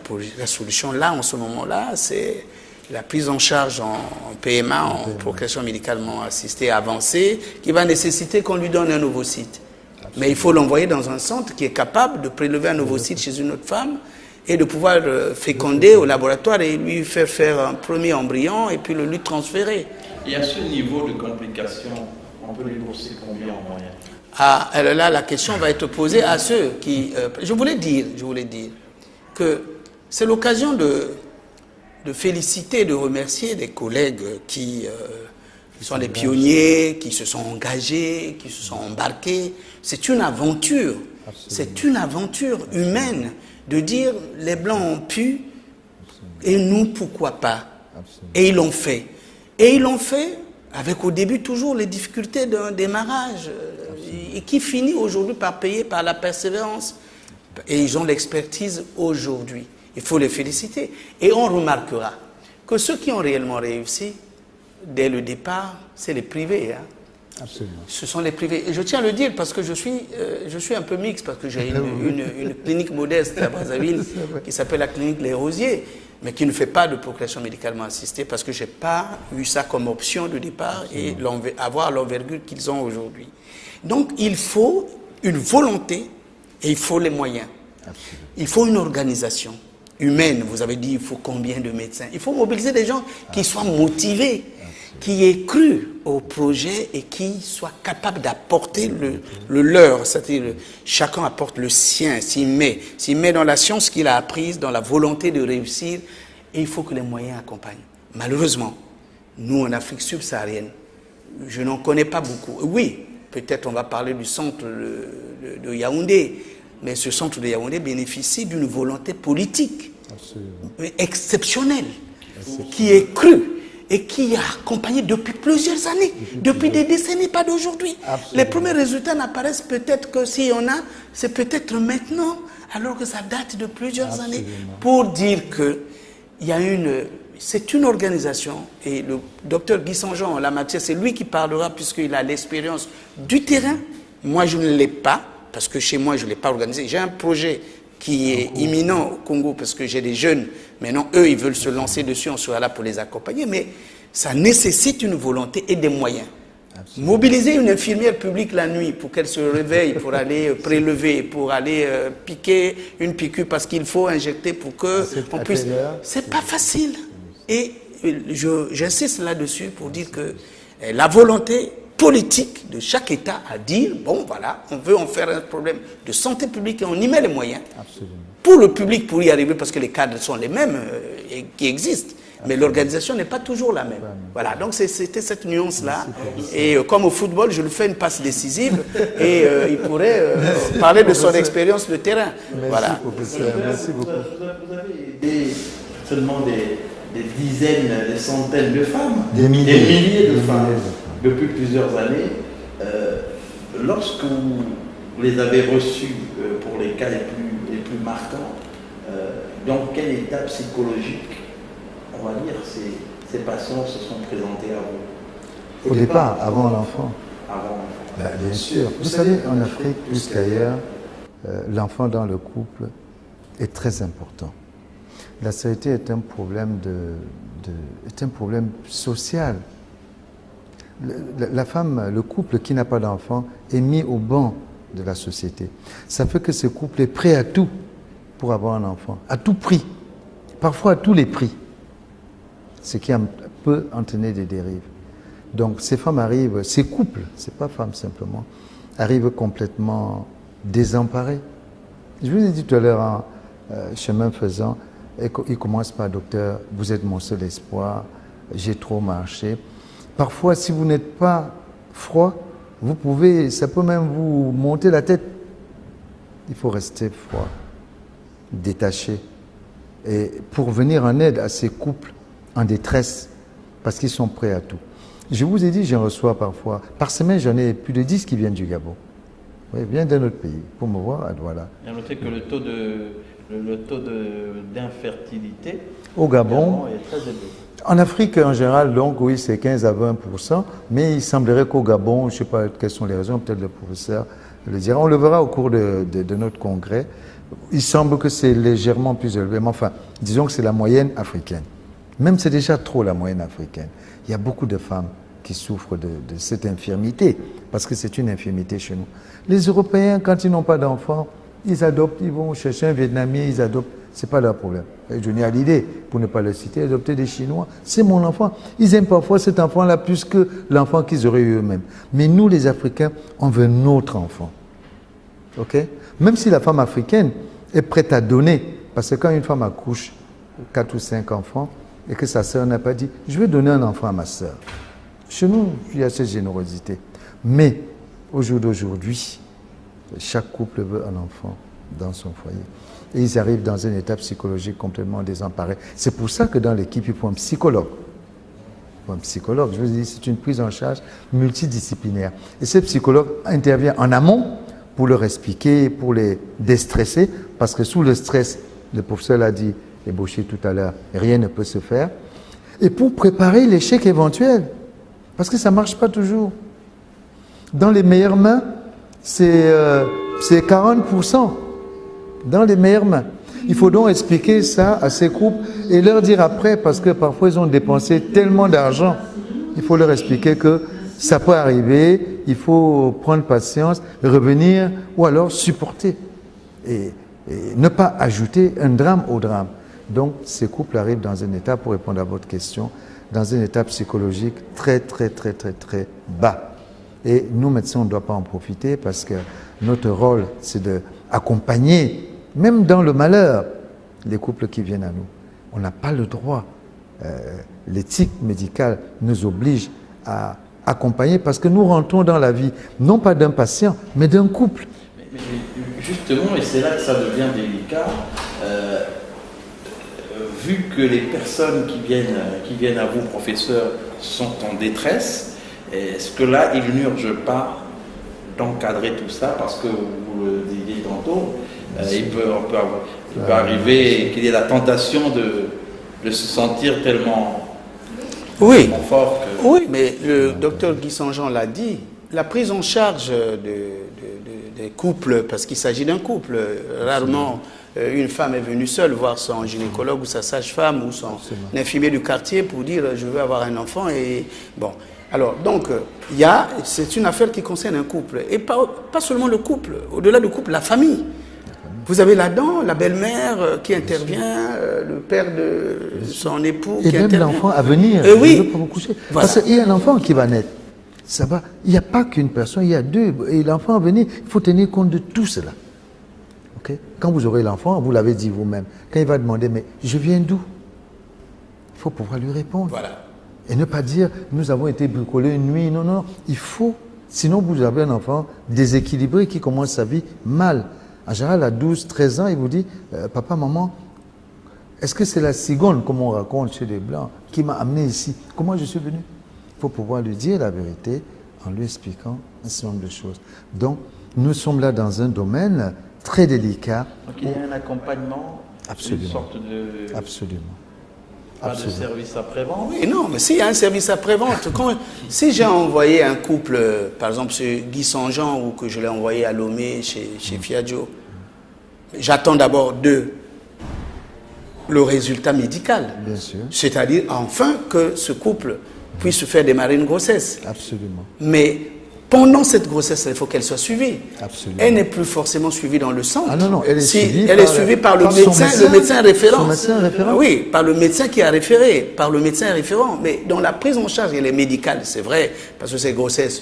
solution là, en ce moment-là, c'est la prise en charge en PMA, en procréation médicalement assistée avancée, qui va nécessiter qu'on lui donne un ovocyte. Mais il faut l'envoyer dans un centre qui est capable de prélever un ovocyte chez une autre femme et de pouvoir féconder au laboratoire et lui faire un premier embryon et puis le lui transférer. Et à ce niveau de complication, on peut débourser combien en moyenne? Là, la question va être posée à ceux qui... je voulais dire que c'est l'occasion de féliciter, de remercier des collègues qui sont des pionniers, qui se sont engagés, qui se sont embarqués. C'est une aventure. C'est une aventure humaine de dire les Blancs ont pu et nous, pourquoi pas? Et ils l'ont fait. Et ils l'ont fait avec au début toujours les difficultés d'un démarrage et qui finit aujourd'hui par payer par la persévérance. Et ils ont l'expertise aujourd'hui. Il faut les féliciter. Et on remarquera que ceux qui ont réellement réussi dès le départ, c'est les privés. Absolument. Ce sont les privés. Et je tiens à le dire parce que je suis un peu mixte, parce que j'ai une clinique modeste à Brazzaville qui s'appelle la clinique Les Rosiers, mais qui ne fait pas de procréation médicalement assistée parce que je n'ai pas eu ça comme option de départ et avoir l'envergure qu'ils ont aujourd'hui. Donc il faut une volonté et il faut les moyens. Absolument. Il faut une organisation humaine. Vous avez dit il faut combien de médecins? Il faut mobiliser des gens qui soient motivés, qui aient cru au projet et qui soient capables d'apporter le leur. C'est-à-dire chacun apporte le sien, s'il met dans la science qu'il a apprise, dans la volonté de réussir, et il faut que les moyens accompagnent. Malheureusement, nous en Afrique subsaharienne, je n'en connais pas beaucoup. Oui, peut-être on va parler du centre de Yaoundé, mais ce centre de Yaoundé bénéficie d'une volonté politique exceptionnelle, qui est crue et qui a accompagné depuis plusieurs années, depuis des décennies, pas d'aujourd'hui. Les premiers résultats n'apparaissent peut-être que si on a, c'est peut-être maintenant, alors que ça date de plusieurs années, pour dire que il y a c'est une organisation, et le docteur Guy Sanjean en la matière, c'est lui qui parlera puisqu'il a l'expérience du terrain. Moi, je ne l'ai pas, parce que chez moi, je ne l'ai pas organisé. J'ai un projet qui est imminent au Congo, parce que j'ai des jeunes, maintenant, eux, ils veulent se lancer dessus, on sera là pour les accompagner, mais ça nécessite une volonté et des moyens. Absolument. Mobiliser une infirmière publique la nuit pour qu'elle se réveille, pour aller prélever, pour aller piquer une piqûre, parce qu'il faut injecter pour que on puisse... C'est pas facile. Et j'insiste là-dessus pour dire que la volonté politique de chaque État à dire, bon voilà, on veut en faire un problème de santé publique et on y met les moyens. Absolument. Pour le public, pour y arriver, parce que les cadres sont les mêmes qui existent, mais l'organisation n'est pas toujours la même. Voilà, donc c'était cette nuance-là. Et comme au football, je lui fais une passe décisive et il pourrait parler de son expérience de terrain. Merci, voilà. Professeur. Merci beaucoup. Vous avez aidé seulement des dizaines, des centaines de femmes, des milliers de femmes depuis plusieurs années. Lorsque vous les avez reçues pour les cas les plus marquants, dans quel état psychologique, on va dire, ces patients se sont présentés à vous? Au départ, avant l'enfant. Avant l'enfant. Bien sûr. Vous savez, en Afrique, plus qu'ailleurs, l'enfant dans le couple est très important. La stérilité est un problème est un problème social. La femme, le couple qui n'a pas d'enfant est mis au banc de la société. Ça fait que ce couple est prêt à tout pour avoir un enfant, à tout prix, parfois à tous les prix, ce qui peut entraîner des dérives. Donc ces femmes arrivent, ces couples, c'est pas femmes simplement, arrivent complètement désemparés. Je vous ai dit tout à l'heure, en chemin faisant, il commence par: docteur, vous êtes mon seul espoir, j'ai trop marché. Parfois, si vous n'êtes pas froid, ça peut même vous monter la tête. Il faut rester froid, détaché. Et pour venir en aide à ces couples en détresse, parce qu'ils sont prêts à tout. Je vous ai dit, j'en reçois parfois. Par semaine, j'en ai plus de 10 qui viennent du Gabon. Oui, ils viennent d'un autre pays pour me voir à Douala. J'ai noté que le taux d'infertilité au Gabon est très élevé. En Afrique, en général, donc, oui, c'est 15 à 20%, mais il semblerait qu'au Gabon, je ne sais pas quelles sont les raisons, peut-être le professeur le dira, on le verra au cours de notre congrès, il semble que c'est légèrement plus élevé, mais enfin, disons que c'est la moyenne africaine. Même c'est déjà trop la moyenne africaine. Il y a beaucoup de femmes qui souffrent de cette infirmité, parce que c'est une infirmité chez nous. Les Européens, quand ils n'ont pas d'enfants, ils adoptent, ils vont chercher un Vietnamien, ils adoptent. Ce n'est pas leur problème. Johnny Hallyday, pour ne pas le citer, adopter des Chinois, c'est mon enfant. Ils aiment parfois cet enfant-là plus que l'enfant qu'ils auraient eu eux-mêmes. Mais nous, les Africains, on veut notre enfant. OK? Même si la femme africaine est prête à donner, parce que quand une femme accouche 4 ou 5 enfants, et que sa sœur n'a pas dit « je vais donner un enfant à ma sœur », chez nous, il y a cette générosité. Mais, au jour d'aujourd'hui, chaque couple veut un enfant dans son foyer. Et ils arrivent dans un état psychologique complètement désemparé. C'est pour ça que dans l'équipe, il faut un psychologue. Il faut un psychologue, je vous dis, c'est une prise en charge multidisciplinaire. Et ce psychologue intervient en amont pour leur expliquer, pour les déstresser, parce que sous le stress, le professeur l'a dit, ébauché tout à l'heure, rien ne peut se faire. Et pour préparer l'échec éventuel, parce que ça ne marche pas toujours. Dans les meilleures mains, c'est 40%. Dans les meilleures mains. Il faut donc expliquer ça à ces couples et leur dire après, parce que parfois ils ont dépensé tellement d'argent, il faut leur expliquer que ça peut arriver, il faut prendre patience, revenir ou alors supporter et ne pas ajouter un drame au drame. Donc ces couples arrivent dans un état, pour répondre à votre question, dans un état psychologique très très bas. Et nous médecins, on ne doit pas en profiter parce que notre rôle, c'est d'accompagner, même dans le malheur, les couples qui viennent à nous. On n'a pas le droit. L'éthique médicale nous oblige à accompagner parce que nous rentrons dans la vie, non pas d'un patient, mais d'un couple. Mais justement, et c'est là que ça devient délicat, vu que les personnes qui viennent à vous, professeurs, sont en détresse, est-ce que là, il n'urge pas d'encadrer tout ça, parce que vous le disiez tantôt, il peut arriver qu'il y ait la tentation de se sentir tellement fort que... Oui, mais le docteur Guy Saint-Jean l'a dit, la prise en charge des couples, parce qu'il s'agit d'un couple, rarement une femme est venue seule voir son gynécologue ou sa sage-femme ou son infirmier du quartier pour dire je veux avoir un enfant. Et bon, alors donc c'est une affaire qui concerne un couple, et pas seulement le couple, au-delà du couple, la famille. Vous avez là-dedans la belle-mère qui intervient, le père de son époux et qui même intervient. l'enfant à venir, oui. je veux pas vous coucher. Voilà. Parce qu'il y a un enfant qui va naître. Ça va. Il n'y a pas qu'une personne, il y a deux. Et l'enfant à venir, il faut tenir compte de tout cela. Okay? Quand vous aurez l'enfant, vous l'avez dit vous-même, quand il va demander, mais je viens d'où? Il faut pouvoir lui répondre. Voilà. Et ne pas dire, nous avons été bricolés une nuit. Non, non, il faut. Sinon, vous avez un enfant déséquilibré qui commence sa vie mal. En général, à 12, 13 ans, il vous dit, papa, maman, est-ce que c'est la cigogne, comme on raconte chez les Blancs, qui m'a amené ici? Comment je suis venu? Il faut pouvoir lui dire la vérité en lui expliquant un certain nombre de choses. Donc, nous sommes là dans un domaine très délicat. Donc il y a un accompagnement, Absolument. une sorte de... Absolument. Pas de service après-vente. Oui, non, mais s'il y a un service après-vente, si j'ai envoyé un couple, par exemple chez Guy Saint-Jean, ou que je l'ai envoyé à Lomé chez Fiaggio, j'attends d'abord le résultat médical. Bien sûr. C'est-à-dire, enfin, que ce couple puisse faire démarrer une grossesse. Absolument. Mais pendant cette grossesse, il faut qu'elle soit suivie. Absolument. Elle n'est plus forcément suivie dans le centre. Ah non, non, elle est suivie elle est suivie par le médecin référent. Son médecin référent. Oui, par le médecin qui a référé, par le médecin référent. Mais dans la prise en charge, elle est médicale, c'est vrai, parce que ces grossesses,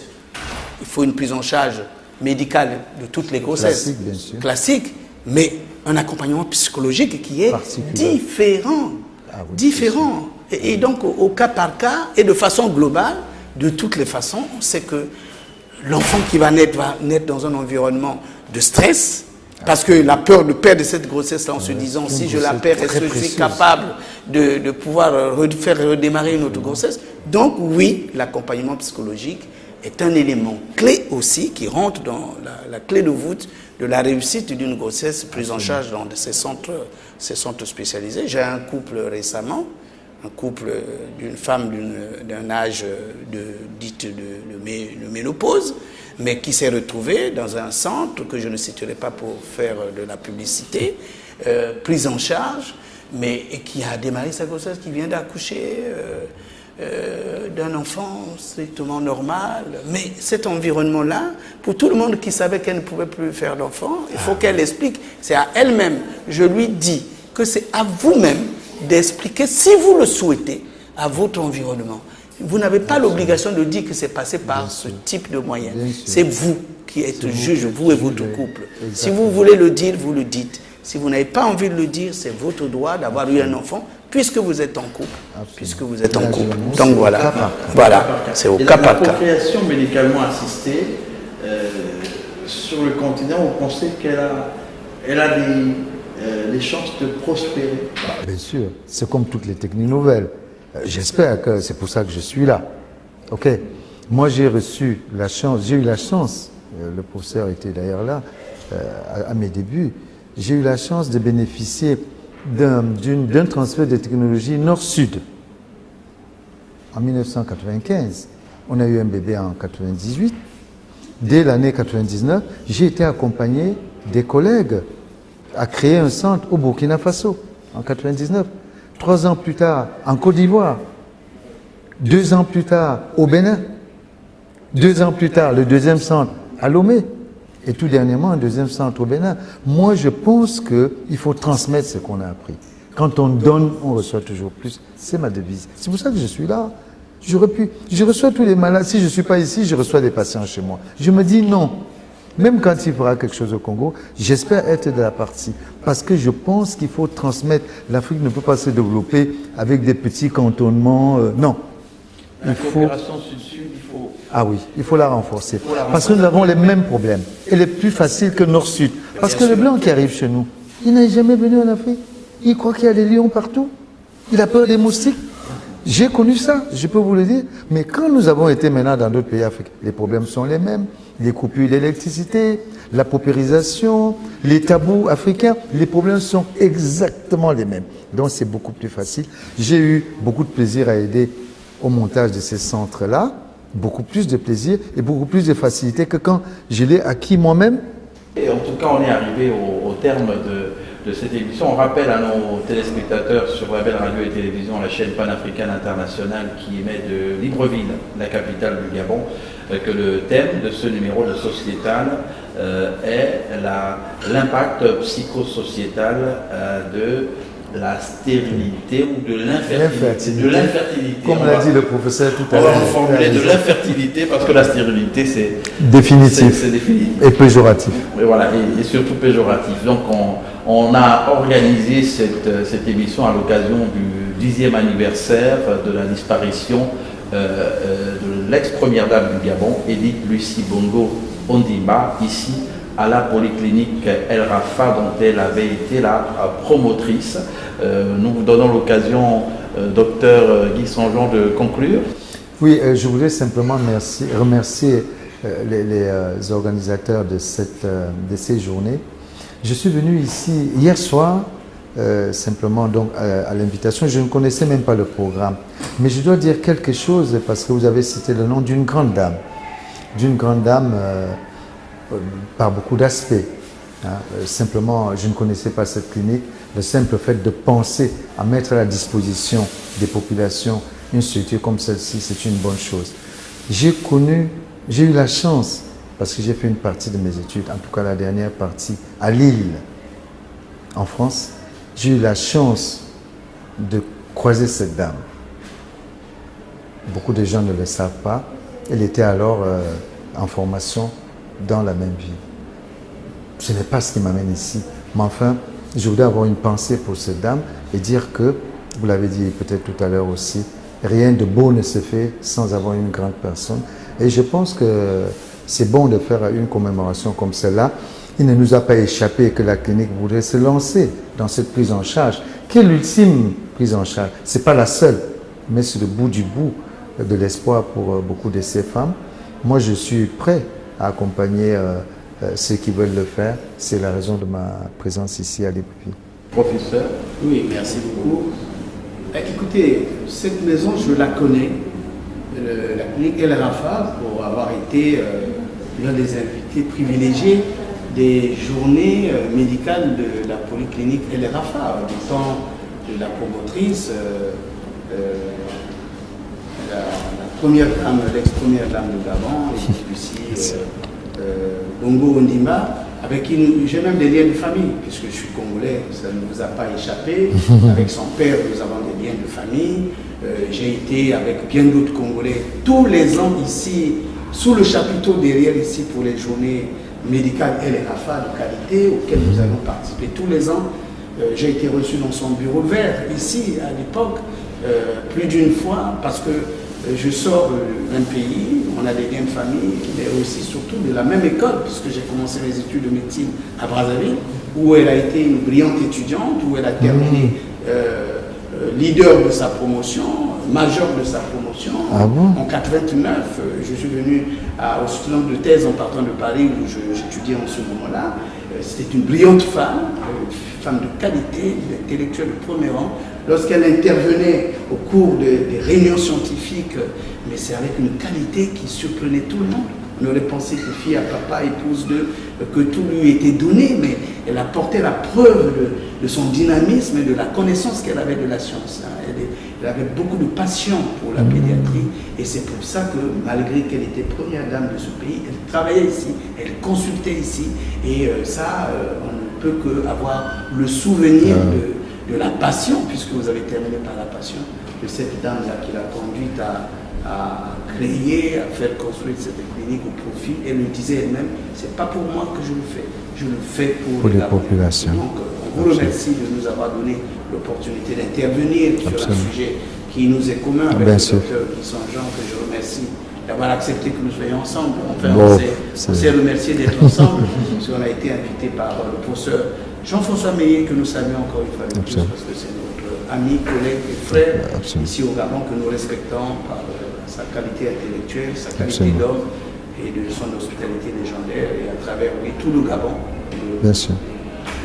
il faut une prise en charge médicale de toutes les grossesses. Classique, bien sûr. Classique, mais un accompagnement psychologique qui est différent. Ah oui, différent. Et donc, au cas par cas, et de façon globale, de toutes les façons, c'est que l'enfant qui va naître dans un environnement de stress, parce que la peur de perdre cette grossesse-là en se disant, si je la perds, est-ce que je suis capable de pouvoir faire redémarrer une autre grossesse? Donc oui, l'accompagnement psychologique est un élément clé aussi qui rentre dans la clé de voûte de la réussite d'une grossesse prise en charge dans ces centres spécialisés. J'ai un couple récemment, un couple d'une femme d'un âge de ménopause, mais qui s'est retrouvé dans un centre que je ne citerai pas pour faire de la publicité, prise en charge, et qui a démarré sa grossesse, qui vient d'accoucher d'un enfant strictement normal. Mais cet environnement-là, pour tout le monde qui savait qu'elle ne pouvait plus faire d'enfant, il faut qu'elle explique. C'est à elle-même. Je lui dis que c'est à vous-même d'expliquer, si vous le souhaitez, à votre environnement. Vous n'avez pas l'obligation de dire que c'est passé par ce type de moyens. C'est vous qui êtes juge, vous et votre couple. Si vous voulez le dire, vous le dites. Si vous n'avez pas envie de le dire, c'est votre droit d'avoir eu un enfant, puisque vous êtes en couple. Puisque vous êtes en couple. Donc voilà, c'est au cas par cas. La procréation médicalement assistée, sur le continent, vous pensez qu'elle a des chances de prospérer? Bien sûr, c'est comme toutes les techniques nouvelles. J'espère que c'est pour ça que je suis là. Ok. Moi, j'ai eu la chance, le professeur était d'ailleurs là, à mes débuts, j'ai eu la chance de bénéficier d'un transfert de technologie nord-sud. En 1995, on a eu un bébé en 98. Dès l'année 99, j'ai été accompagné des collègues à créer un centre au Burkina Faso, en 99. 3 ans plus tard, en Côte d'Ivoire. 2 ans plus tard, au Bénin. 2 ans plus tard, le deuxième centre à Lomé. Et tout dernièrement, un deuxième centre au Bénin. Moi, je pense qu'il faut transmettre ce qu'on a appris. Quand on donne, on reçoit toujours plus. C'est ma devise. C'est pour ça que je suis là. Je reçois tous les malades. Si je ne suis pas ici, je reçois des patients chez moi. Je me dis non. Même quand il fera quelque chose au Congo, j'espère être de la partie. Parce que je pense qu'il faut transmettre. L'Afrique ne peut pas se développer avec des petits cantonnements. Non. La coopération sud-sud, il faut... Ah oui, il faut la renforcer. Parce que nous avons les mêmes problèmes. Elle est plus facile que nord-sud. Parce que le blanc qui arrive chez nous, il n'est jamais venu en Afrique. Il croit qu'il y a des lions partout. Il a peur des moustiques. J'ai connu ça, je peux vous le dire. Mais quand nous avons été maintenant dans d'autres pays africains, les problèmes sont les mêmes. Les coupures d'électricité, la paupérisation, les tabous africains, les problèmes sont exactement les mêmes. Donc c'est beaucoup plus facile. J'ai eu beaucoup de plaisir à aider au montage de ces centres-là, beaucoup plus de plaisir et beaucoup plus de facilité que quand je l'ai acquis moi-même. Et en tout cas, on est arrivé au terme de cette émission. On rappelle à nos téléspectateurs sur la belle radio et télévision, la chaîne panafricaine internationale qui émet de Libreville, la capitale du Gabon, que le thème de ce numéro de Sociétal est l'impact psychosociétal de la stérilité ou de l'infertilité. De l'infertilité. Comme l'a dit le professeur tout à On l'heure. va formuler de l'infertilité parce que la stérilité, c'est définitif. C'est définitif. Et péjoratif. Et voilà, et surtout péjoratif. Donc on a organisé cette émission à l'occasion du 10e anniversaire de la disparition de l'ex-première dame du Gabon, Edith Lucie Bongo Ondimba, ici à la polyclinique El Rafa, dont elle avait été la promotrice. Nous vous donnons l'occasion, docteur Guy Sangeon, de conclure. Oui, je voulais simplement remercier les organisateurs de ces journées. Je suis venu ici hier soir, simplement donc à l'invitation. Je ne connaissais même pas le programme. Mais je dois dire quelque chose parce que vous avez cité le nom d'une grande dame. D'une grande dame par beaucoup d'aspects. Simplement, je ne connaissais pas cette clinique. Le simple fait de penser à mettre à la disposition des populations une structure comme celle-ci, c'est une bonne chose. J'ai eu la chance, parce que j'ai fait une partie de mes études, en tout cas la dernière partie, à Lille, en France. J'ai eu la chance de croiser cette dame. Beaucoup de gens ne le savent pas. Elle était alors en formation dans la même vie. Ce n'est pas ce qui m'amène ici. Mais enfin, je voudrais avoir une pensée pour cette dame et dire que, vous l'avez dit peut-être tout à l'heure aussi, rien de beau ne se fait sans avoir une grande personne. Et je pense que c'est bon de faire une commémoration comme celle-là. Il ne nous a pas échappé que la clinique voudrait se lancer dans cette prise en charge. Quelle ultime prise en charge? Ce n'est pas la seule, mais c'est le bout du bout de l'espoir pour beaucoup de ces femmes. Moi, je suis prêt à accompagner ceux qui veulent le faire. C'est la raison de ma présence ici à Libreville. Professeur. Oui, merci beaucoup. Écoutez, cette maison, je la connais, la clinique El Rafa, pour avoir été l'un des invités privilégiés des journées médicales de la polyclinique El Rafa, du temps de la promotrice, la première dame, l'ex-première dame de Gabon, et Lucie Bongo Ondimba, avec qui j'ai même des liens de famille, puisque je suis congolais, ça ne nous a pas échappé. Avec son père, nous avons des liens de famille. J'ai été avec bien d'autres Congolais tous les ans ici, sous le chapiteau derrière ici, pour les journées médicales El Rafa de qualité, auxquelles nous allons participer tous les ans. J'ai été reçu dans son bureau vert, ici, à l'époque, plus d'une fois, parce que je sors d'un pays, on a des liens de famille, mais aussi surtout de la même école, puisque j'ai commencé mes études de médecine à Brazzaville, où elle a été une brillante étudiante, où elle a terminé leader de sa promotion, major de sa promotion. Ah bon? En 89, je suis venu au soutien de thèse en partant de Paris, où j'étudiais en ce moment-là. C'était une brillante femme de qualité, intellectuelle de premier rang. Lorsqu'elle intervenait au cours des réunions scientifiques, mais c'est avec une qualité qui surprenait tout le monde. On aurait pensé que fille à papa, épouse que tout lui était donné, mais elle apportait la preuve de son dynamisme et de la connaissance qu'elle avait de la science. Elle avait beaucoup de passion pour la pédiatrie, et c'est pour ça que, malgré qu'elle était première dame de ce pays, elle travaillait ici, elle consultait ici, et ça, on ne peut qu'avoir le souvenir de la passion, puisque vous avez terminé par la passion, de cette dame-là qui l'a conduite à créer, à faire construire cette clinique au profit. Elle le disait elle-même, c'est pas pour moi que je le fais, je le fais pour les populations. Donc, on vous remercie de nous avoir donné l'opportunité d'intervenir sur un sujet qui nous est commun avec le docteur Guy Sangeon, que je remercie d'avoir accepté que nous soyons ensemble. Enfin, Bon, on s'est remercié d'être ensemble, parce qu'on a été invité par le professeur Jean-François Meillet, que nous saluons encore une fois de plus, parce que c'est notre ami, collègue et frère ici au Gabon, que nous respectons par sa qualité intellectuelle, sa qualité d'homme et de son hospitalité légendaire, et à travers lui tout le Gabon. Bien sûr.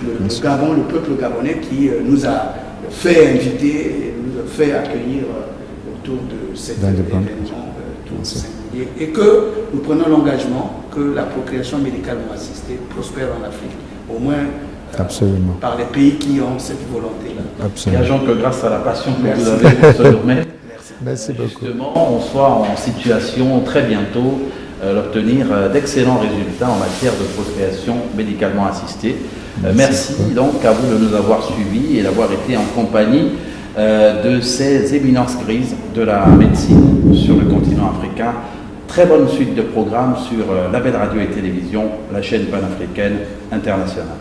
Le Gabon, le peuple gabonais qui nous a fait inviter et nous a fait accueillir autour de cet événement tout singulier, et que nous prenons l'engagement que la procréation médicalement assistée prospère en Afrique, au moins par les pays qui ont cette volonté-là. Gageons que grâce à la passion que vous avez pour ce domaine, merci beaucoup. Justement, on soit en situation très bientôt d'obtenir d'excellents résultats en matière de procréation médicalement assistée. Merci donc à vous de nous avoir suivis et d'avoir été en compagnie de ces éminences grises de la médecine sur le continent africain. Très bonne suite de programmes sur Label Radio et Télévision, la chaîne panafricaine internationale.